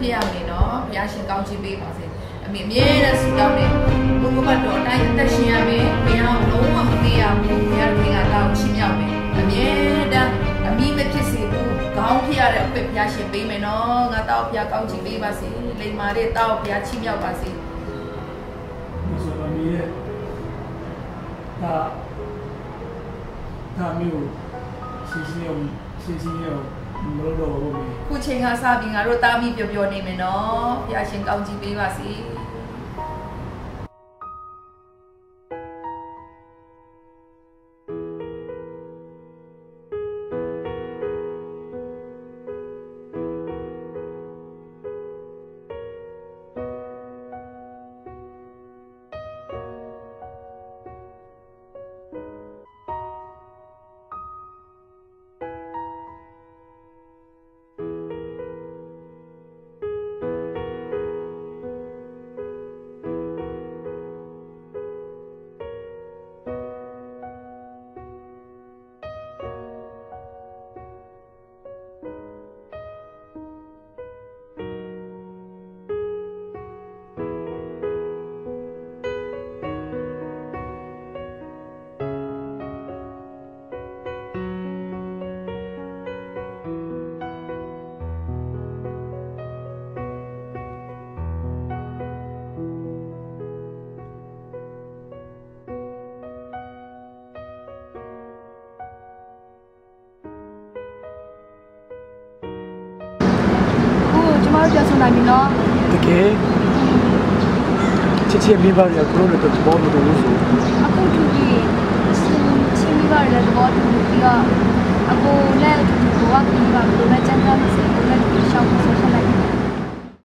ဖြစ်ရမယ်နော်ဘုရားရှင်ကောင်းချီးပေးပါစေအမေအမြဲတမ်းဆုတောင်းတယ်ဘုရားတော်အတိုင်းအသက်ရှင်ရမယ်ဘုရားလုံးဝမပေးရဘူးဘုရားခင်ကတော့ချီးမြှောက်မယ်အမြဲတမ်းအမိမဖြစ်စေဘူးခေါင်းဖြစ်ရတဲ့အခွင့်ဘုရားရှင်ပေးမယ်နော်ငါတော့ဘုရားကောင်းချီးပေးပါစေလိမ္မာတဲ့တောက်ဘုရားချီးမြှောက်ပါစေဒီဆိုအမေရဲ့ဒါမျိုးစီစီရောမလို့တော့ဘူးခုချိန်ကစပြီးငါတို့တားမိပျော်နေမယ်နော်ဘုရားရှင်ကောင်းချီးပေးပါစေပြန်ဆောင်နိုင်ပြီနော်တကယ်ချစ်မိပါရကလို့တော့ဘောလို့လို့ဆိုအခုထူပြီးချစ်မိပါရတဲ့ဘောတူပြီးတော့အခုလည်းဘဝကပြီးပါဘယ်လိုလဲစံထားမစဲဘယ်လိုလဲရှောက်ဆက်လိုက်